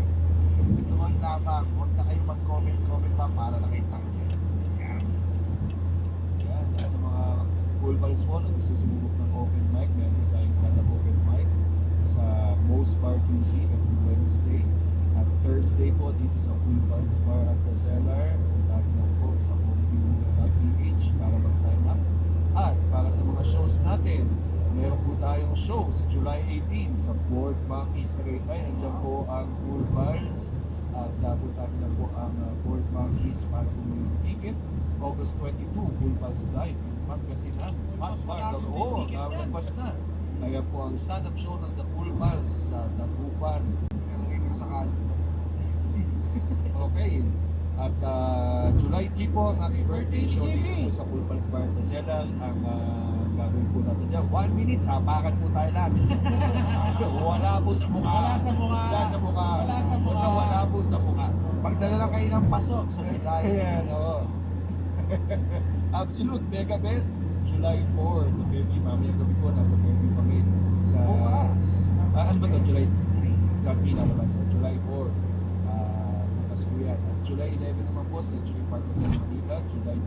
Doon lamang. Huwag na kayo mag-comment pa para nakita ko dyan.
Yan, sa mga Cool Pals po na gusto sumubok ng open mic, meron tayong setup open mic sa Most Bar QC every Wednesday. At Thursday po dito sa Cool Pals Bar at the Cellar. Puntahan lang po sa homeview.ph para mag-sign up. At para sa mga shows natin, meron po tayong show sa July 18 sa Board Monkeys Tagaytay. Nandiyan po ang Cool Pals. At puntahan lang po ang Board Monkeys para bumili ng ticket. August 22, Cool Pals Live in Pangasinan.
Marami din
Oo,
ticket yan.
nakapagpas na. Kaya po ang stand-up show ng The Cool Pals sa Dagupan.
Nalagay ko na sa kalendar.
Okay. At July 3 po ang ating birthday show dito po sa Full Pals Bar Taselan. Ang gagawin po natin dyan, 1 minute, sapakan po tayo lahat. Wala po sa mukha.
Wala sa mukha.
Wala sa mukha.
Wala sa mukha.
Basta wala po sa mukha.
Pagdala lang kayo ng pasok sa July.
Ayan, oo. Absolute Mega Best, July 4 sa Fairview. Mamaya gabi po, nasa Fairview kami sa...
Bukas.
ano ba to? July 3 pinalabas. July 4. Bukas po yan. At July 11 naman po, Century Park Hotel Manila. July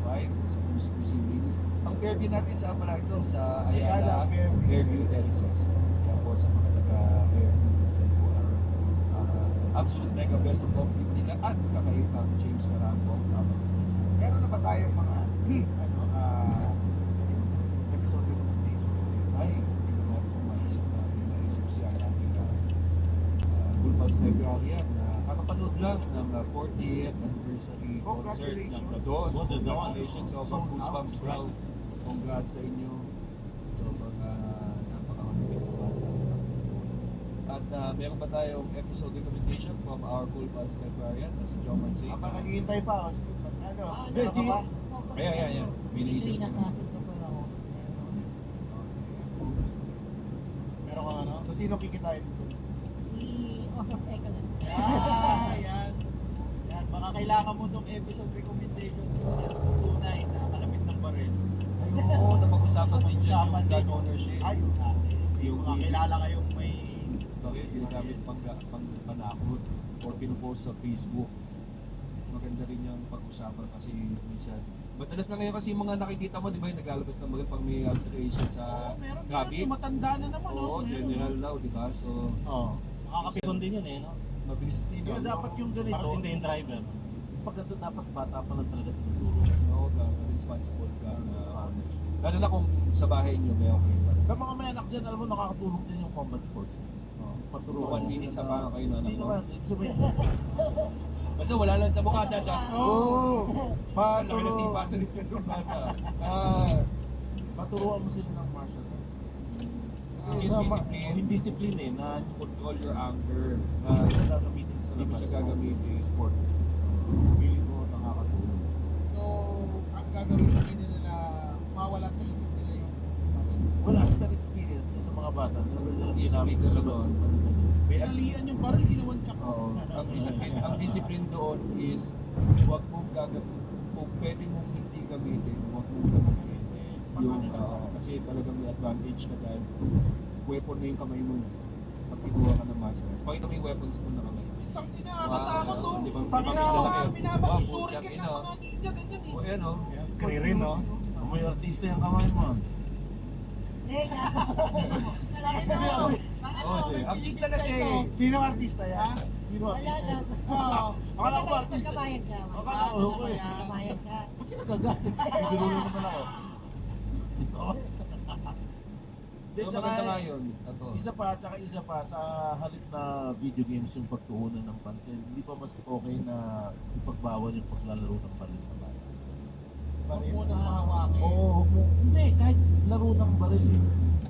25 sa Music Museum Linis. Ang Fairview natin sa pala ito sa Ayala, Fairview Terraces. Kaya po sa mga taga-Fairview natin po ang Absolute Mega Best of Opening nila at kakaibang James Carambo.
Meron na ba tayong mga episode recommendation?
Ay, hindi ko natin kung maisip siya natin Full Pals February na kakapanood lang ng 40th anniversary concert ng Dadon. Congratulations, sobrang
Sold out.
goosebumps crowd. Congrats sa inyo. Sobrang napakamabigat pa. At meron pa tayong episode recommendation from our Full Pals February na si John J.
Habang naghihintay pa, sige, ano ba?
Ayan. May naisip ko na.
Meron kang ano?
So, sino kikitain mo?
Yan.
Yan, baka kailangan mo itong episode recommendation tunay na kalapit ng baril.
Oo, napag-usapan din dyan yung
Pag-usapan
gun
din.
ownership.
Ayun.
Yung
Baka kilala kayong may...
bakit ginagamit pang panakot or pinupost sa Facebook. Maganda rin yung pag-usapan kasi minsan. Madalas na ngayon kasi yung mga nakikita mo, di ba yung naglalabas ng mga pang may alteration sa
Meron
gabi.
yan, matanda na naman.
Oo,
Meron.
general now, di ba? So,
Oo. Makakapikon din yun no?
mabilis
Kaya dapat yung ganito,
Parang hindi yung driver.
pagdating dapat bata pa lang talaga tinuturo.
no, responsible ka na lalo na kung sa bahay nyo may okay pa.
Sa mga may anak dyan, alam mo, nakakatulong din yung combat sports. Paturuan
1 minute
sila
sa parang kayo na anak
Hindi
mo.
naman, ibig sabihin,
Basta wala lang sa mukha, dada.
Oo.
Sa laki na sipa sa likod ng bata.
paturuan mo sila ng martial arts.
Kasi
Sa
discipline.
yung discipline na
Control your anger.
hindi mo siya gagamitin sa
Hindi mo
labas.
siya gagamitin.
Sport. Feeling ko nakakatulong.
So, ang gagawin mo ganyan nila, mawala sa isip nila yung
Well, as that experience no, sa mga bata, na
Hindi
ginamit
sa
sa
susunod.
labas.
pinalian yung baril, ginawan tsaka.
Oo. Ang discipline doon is huwag mong gagawin. Kung pwede mong hindi gamitin, huwag mong gamitin. Yung, kasi talagang may advantage ka dahil weapon na yung kamay mo. Pag kinuha ka ng martial arts. Pakita mo yung weapons mo na kamay.
Itang kinakatakot to.
Di ba?
Tangina
Di ba?
ako, binabakisuri
Wow,
ka ng
ina.
mga ninja, ganyan eh.
O yan o.
Kririn, no?
May artista yung kamay mo.
Artista na siya eh.
Sino ang artista yan?
Ha?
Sino artista?
Oo.
Akala ko artista.
Pagkabayad ka.
Akala ko, okay.
Pagkabayad ka.
Ba't ka nagagalit? Bibiro lang naman ako. Then,
So, maganda nga yun. Ito.
isa pa, sa halip na video games yung pagtuunan ng pansin, hindi pa mas okay na ipagbawal yung paglalaro ng baril sa bahay.
Huwag mo nang mahawakin.
Oo, hindi, kahit laro ng baril eh.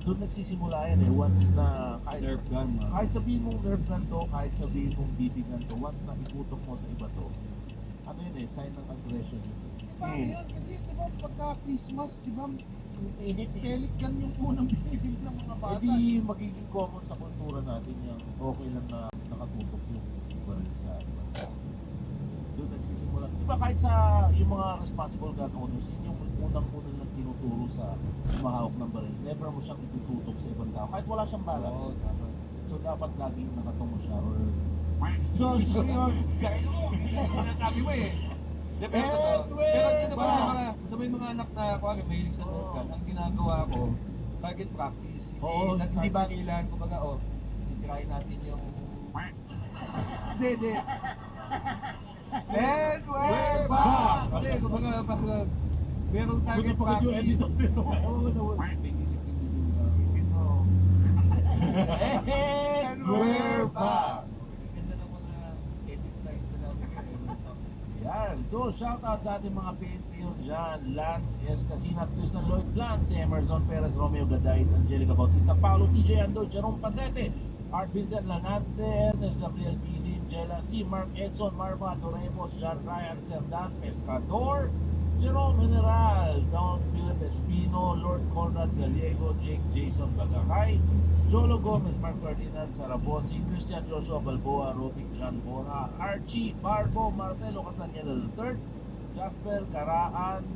Doon nagsisimula yan eh, once na
Nerf gun.
kahit sabihin mong nerf gun to, kahit sabihin mong BB gun to, once na iputok mo sa iba to, ano yun eh, sign ng aggression yun.
Paano yun? Kasi di ba pagka Christmas, di ba
Init eh.
pellet gun yung unang pinili ng mga
Eh
bata.
di magiging common sa kultura natin yung okay lang na nakatutok yung baril sa ibang tao. Doon nagsisimula. Di ba kahit sa yung mga responsible gun owners, yun yung unang-unang lang tinuturo sa mahawak ng baril. Never mo siyang itututok sa ibang tao. Kahit wala siyang bala.
Oo, dapat.
So dapat laging nakatungo siya or... So yun.
Gaya mo. Sinasabi mo eh. Di, pero totoo. Pero dito pa sa may mga anak na kuwari mahilig sa Nerf gun, ang ginagawa ko, target practice.
Oo,
Hindi barilan. Kumbaga, titirahin natin yung... Hindi.
And
We're back! Hindi, kumbaga, merong target practice. May discipline din yung... And
we're back!
Ganda ng mga edit signs na natin ngayon.
Yan. So, shoutout sa ating mga Patreon dyan. Lance S. Casinas, Tristan Lloyd Plans, Emerson Perez, Romeo Gadais, Angelica Bautista, Paulo TJ Ando, Jerome Pasete, Art Vincent Lanante, Ernest Gabriel Pilim, Jella C, Mark Edson, Marva, Doremos, John Ryan, Serdan, Pescador, Jerome General, Don Philip Espino, Lord Conrad Gallego, Jake Jason Bagakay, Jolo Gomez, Mark Ferdinand Sarabosi, Christian Joshua Balboa, Robic John Bora, Archie Barbo, Marcelo Castañeda III, Jasper Caraan,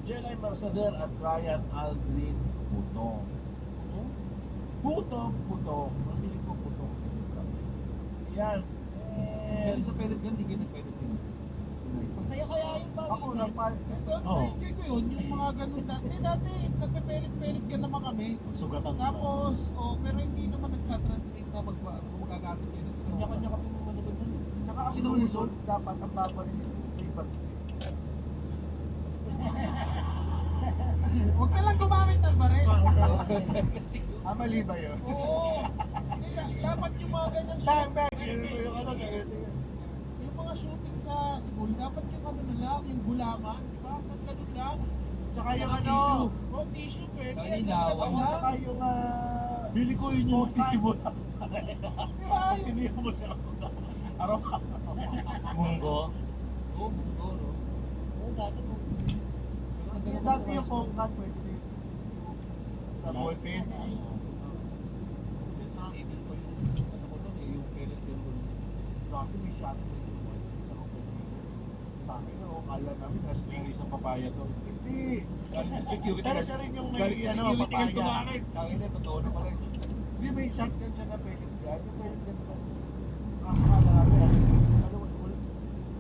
Jelay Mercader at Brian Aldrin Putong. Putong. Mabiling ko Putong. Yan.
Pero sa pellet gun, di kayo nag-pellet gun.
Kaya yung bago
Ako, nagpal...
Enjoy ko yun, yung mga ganun dati. Dati, nagpe-pellet ka naman kami.
Sugatan.
Tapos, pero hindi naman nagsa-translate na magagamit kayo.
Kanya-kanya kami ng manabag nun.
Saka ang
Sinulusot.
lulusot, dapat ang babarin may bag.
Huwag ka lang gumamit ng baril.
Mali ba yun?
Oo. Hindi, dapat yung mga ganyan
Bang, bang! Ganun mo yung ano sa
yung mga shooting sa school, dapat yung ano na lang, yung gulaman, di ba? Ganun lang.
Tsaka yung ano,
Oh, tissue, pwede.
Kaya
Ganun
ilawan.
lang.
tsaka yung
Bili ko yun yung magsisimula.
Di ba?
Hindi mo siya araw-araw.
Munggo.
Oo, mundo, no?
Oo, dati mo.
yung dati yung phone card, pwede din. Sa ballpen.
Sa 18 pa yung, ano ko nun eh, yung pellet gun nun.
Dati may shotgun yung ballpen sa company. Bakit na, kala namin na sling.
May isang papaya to.
Hindi.
Galing sa security
Pero
guard.
siya rin yung
Galing
may
sa
ano,
security guard
papaya.
tumakit. Tangin na, totoo na pala.
Hindi, may shotgun siya na pellet gun. Yung pellet gun pa. Kaso kala namin na sling. Ano,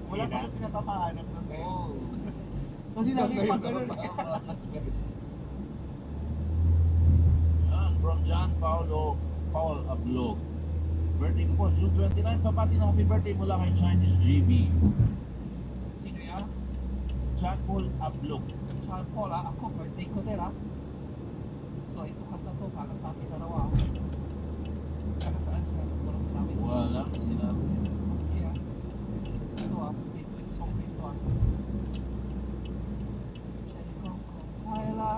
wala pa siya tinatapaan ng pellet.
Oo.
Kasi lagi
Ngayon,
pag ganun.
Yan, from John Paul Ablog. Birthday ko po, June 29. Papati na happy birthday mula kay Chinese GB.
Sino yan?
John Paul Ablog.
Sean Paul, ako, birthday ko din, ah. So, ito kanta to, para sa akin na raw, ah. Para saan siya? Para sa namin.
Walang sinabi.
Kaya, ito, ah, favorite song ko ito, ah. Cherry Kong Kong Paila,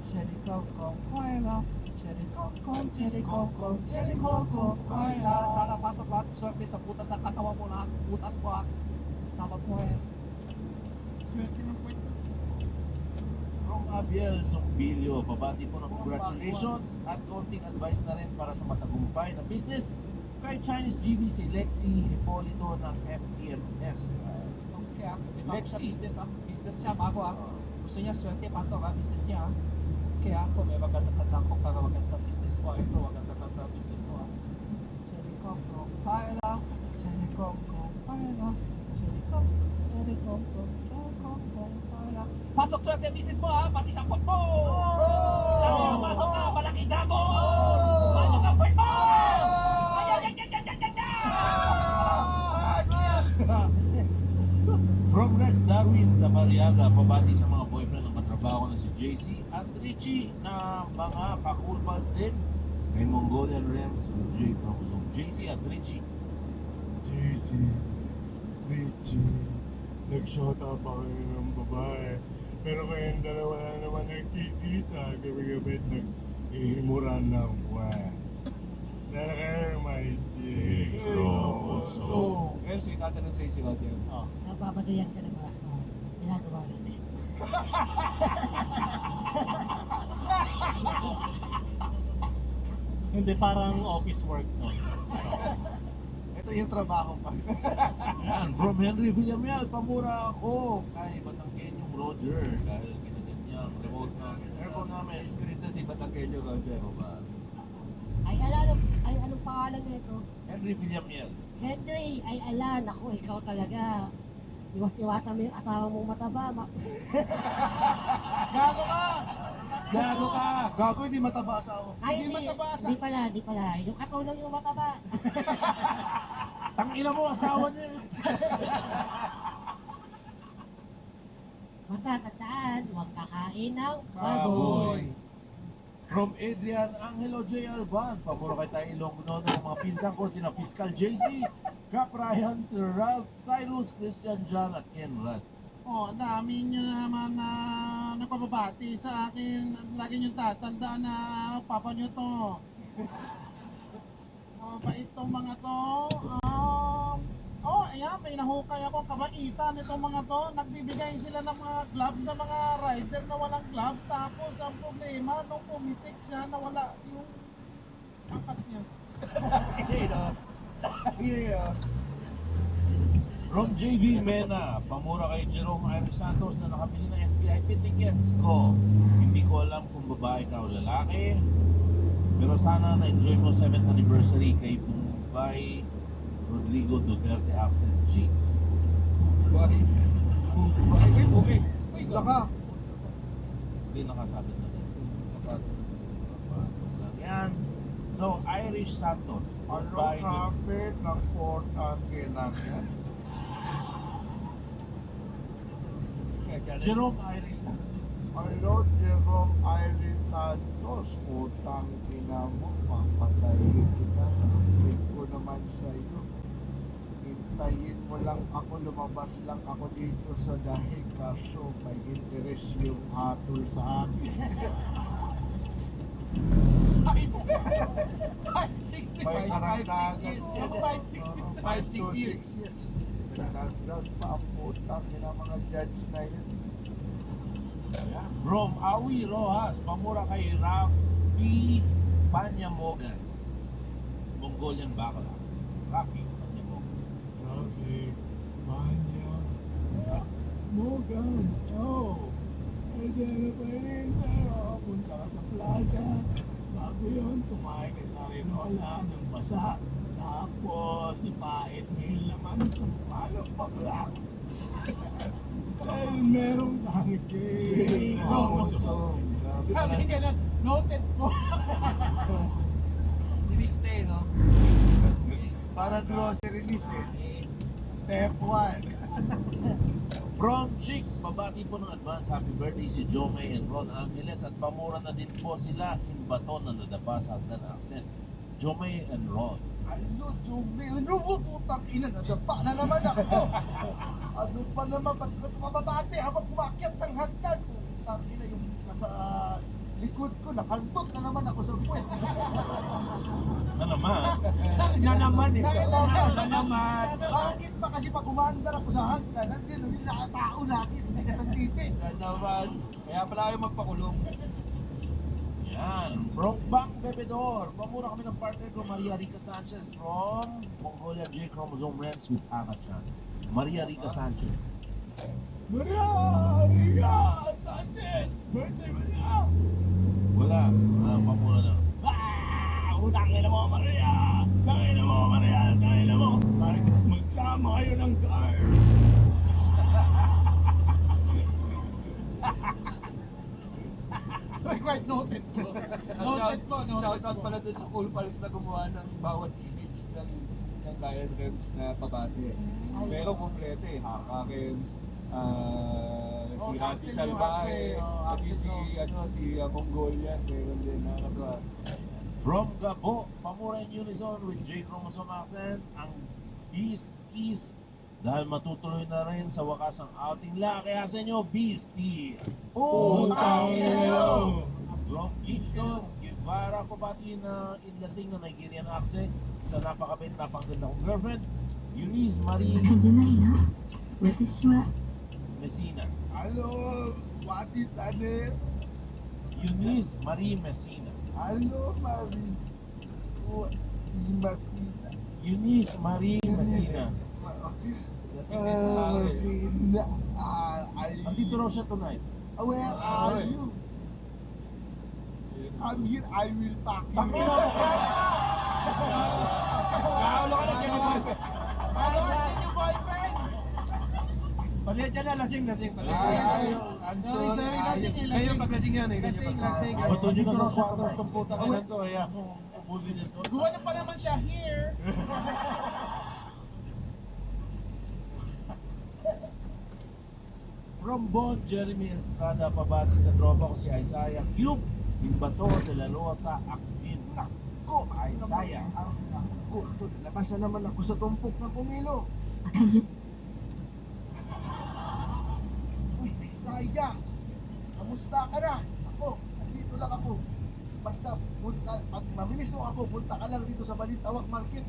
Cherry Kong Kong Paila, Cherry Kong Kong, Cherry Kong Kong, Cherry Kong Kong Paila. Sana pasok lahat, swerte sa butas sa katawan mo lahat, butas mo, ah. Kasama po, eh.
Swerte ng kwento.
From Abiel Zumbilio, pabati po ng congratulations at konting advice na rin para sa matagumpay na business kay Chinese GB si Lexi Hipolito ng FPMS.
Kaya, may bago siya
Lexi.
business siya, bago, ah. Gusto niya, swerte, pasok, ah, business niya, ah. Kaya ako, may magandang kanta ko para magandang business ko, ah. Ito, magandang kanta business ko, ah. Cherry Kong Kong Paila, Cherry Kong Kong Paila, Cherry Kong, Cherry Kong Kong, Cherry Kong Kong Paila. Pasok swerte business mo, ha? Pati sa pot mo! Dami ang pasok na, malaking dago! Pasok ang pot mo! Ay, ay, ay, ay, ay, ay, ay, ay!
From Rex Darwin sa Mariaga, pabati sa mga boyfriend ng katrabaho na si JC at Richie na mga ka-cool pals din. Kay Mongolian Rems, J. Chromosome. JC at Richie.
JC, Richie, nag-shota pa kayo ng babae. Pero kayong dalawa na naman nagkikita, gabi-gabi at nag-ihimuran ng buwan. Dala kayo may J.
So, ngayon, so itatanong sa'yo si Roger.
Napapadayan ka na ba? Ginagawa natin.
Hindi, parang office work, no?
Ito yung trabaho pa.
Yan, from Henry Villamel, pamura ako kay Batanggenyong Roger dahil ginaganyan remote na aircon namin.
Eskrito si Batanggenyo Roger.
Ay, anong pangalan nito?
Henry Villamel.
Henry, ay alan, ako, ikaw talaga. Iwat-iwatan mo yung asawa mong mataba.
Gago ka!
Gago ka!
Gago, hindi mataba sa ako.
Ay,
Hindi mataba sa-
Hindi pala. Yung katulong yung mataba.
Tangina mo, asawa niya.
Matatandaan, huwag kakain ng
Baboy.
baboy.
From Adrian Angelo J. Alban, pamura kay tayo Ilonggo ng mga pinsan ko sina Fiscal JC, Cap Ryan, Sir Ralph, Cyrus, Christian John at Ken Rad.
Oh, dami nyo naman na nagpapabati sa akin. Lagi nyo tatandaan na papa nyo to. Mabait tong mga to. may nahukay akong kabaitan itong mga to. Nagbibigay sila ng mga gloves sa mga rider na walang gloves. Tapos ang problema, nung pumitik siya, nawala yung angkas niya.
From JV Mena, pamura kay Jerome Irish Santos na nakabili ng SBIP tickets ko. Hindi ko alam kung babae ka o lalaki. Pero sana na-enjoy mo 7th anniversary kay Bumbay Rodrigo Duterte Accent Jeans.
Bye. Bye. Okay. Wait,
Laka.
Hindi nakasabit na rin. Lang yan. So, Irish Santos.
Ano
Bumbay
kapit ng port ang kinakyan?
Jerome Irish Santos.
Ano Jerome Irene Santos? Utang ina mo, papatayin kita sa kapit ko naman sa iyo. Hintayin mo lang ako, lumabas lang ako dito sa dahig kaso may interes yung hatol sa akin.
560.
May
5, 6
karagdagan.
years.
5
5, 6 years.
years. Nagdagdag pa ang putang ina mga judge na yun.
From Awi Rojas, pamura kay Rafi Panyamogan. Mongolian Bacalaos. Rafi Panyamogan.
Rafi, Manya, Morgan, oh. Pwede na pa rin, pero punta ka sa plaza. Bago yun, tumahay ka sa Rinola ng basa. Tapos, ipahit mo yung laman sa mukha ng bakla. Dahil merong tangke.
Sabi ka na, noted po.
Niliste, no?
Para grocery list eh. Step 1.
From Chick, pabati po ng advance happy birthday si Jomay and Ron Angeles at pamura na din po sila in baton na nadapa sa Hagdan Accent. Jomay and Ron.
Ano, Jumi? Ano mo, putang ina? Nadapa na naman ako. Ano pa naman? Ba't mababate habang umakyat ng hagdan? Putang ina, yung nasa likod ko, nakantot na naman ako sa puwet.
Na naman.
Na naman ito.
Na
naman.
Bakit ba kasi pag umandar ako sa hagdan, nandun, yung nakatao lagi, may kasang titi.
Na naman. Kaya pala kayo magpakulong.
Yan. From Bang Bebedor. Pamura kami ng partner ko, Maria Rica Sanchez from Mongolia J Chromosome Rents with Akachan. Maria Rica Sanchez.
Maria Rica Sanchez! Birthday mo niya!
Wala. Pamura lang.
Utangin na mo, Maria! Tangin na mo, Maria! Tangin na mo! Parang magsama kayo ng guard!
Quite noted po. Noted po, noted
Shoutout
po.
pala dun sa Cool Pals na gumawa ng bawat image ng Diane Rems na pabate. Pero kompleto eh. Haka Rems, si
Oh,
Randy
Axel
Salvae,
yung Axel,
pati si,
Axel,
si Mongolian, meron din nakakatawa.
From Gabo, Pamura in Unison with J Chromosome Accent, ang Beast is dahil matutuloy na rin sa wakas ang outing la. Kaya sa inyo, Beasties!
Putang ina!
From Gibson, Guevara, pabati na inlasing na Nigerian accent sa napakabait, napakaganda kong girlfriend, Eunice Marie
感じないな私は
Messina.
Hello, what is that name?
Eunice Marie Messina.
Hello, Maris. Masina.
Eunice Marie Messina.
Masina.
Andito raw siya tonight.
Where are you? Come here, I will pack you.
Kaulo ka na dyan yung boyfriend.
Ano natin yung boyfriend?
Pasensya na, lasing.
Sorry, lasing eh,
Ngayon
lasing.
paglasing yan eh.
Lasing, lasing.
Bato nyo ka sa squatters itong puta ka lang to. Kaya ubusin nyo to.
Gawa na pa naman siya here.
From Bon, Jeremy Estrada, pabati sa tropa ko si Isaiah Cube, yung bato de la Rosa Axin.
Nako,
Isaiah.
Nako, ito, labas na naman ako sa tumpok na pumilo.
感じ
Uy, Isaiah! Kamusta ka na? Ako, nandito lang ako. Basta, pag mamilis mo ako, punta ka lang dito sa Balintawak Market.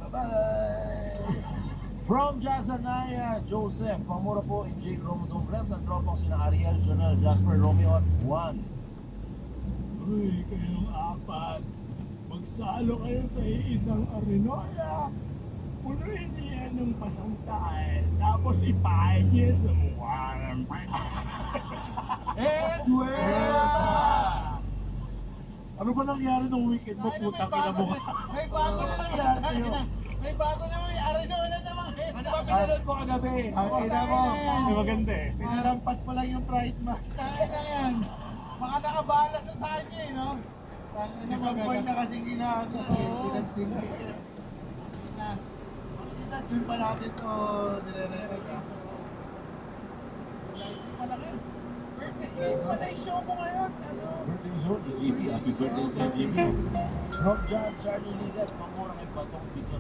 Bye-bye!
From Jazanaya, Joseph, pamura po in J. Chromosome Rems, ang tropang sina Ariel, Jonel, Jasper, Romeo at Juan.
Uy, kayong apat. Magsalo kayo sa isang arenola. Punuin niya ng pasantal. Tapos ipahin niya sa mukha ng
Ano ba nangyari nung weekend mo, putang ina mo?
May bago na
nangyari sa'yo?
May bago na may Arenola naman.
Ano ba pinanood mo kagabi?
Ang ina mo,
Di maganda eh.
pinalampas pa lang yung Pride Month.
Kaya na yan. Baka nakabala sa kanya eh, no?
Isang buwan na kasing inaano,
Oo.
pinagtimpi.
Na.
Doon pa natin to nire-record.
Malaki. Birthday pala yung show mo ngayon. Ano?
Birthday show ni GP. Happy birthday sa GP. From John Charlie Ligat, pamura kay Batong Victor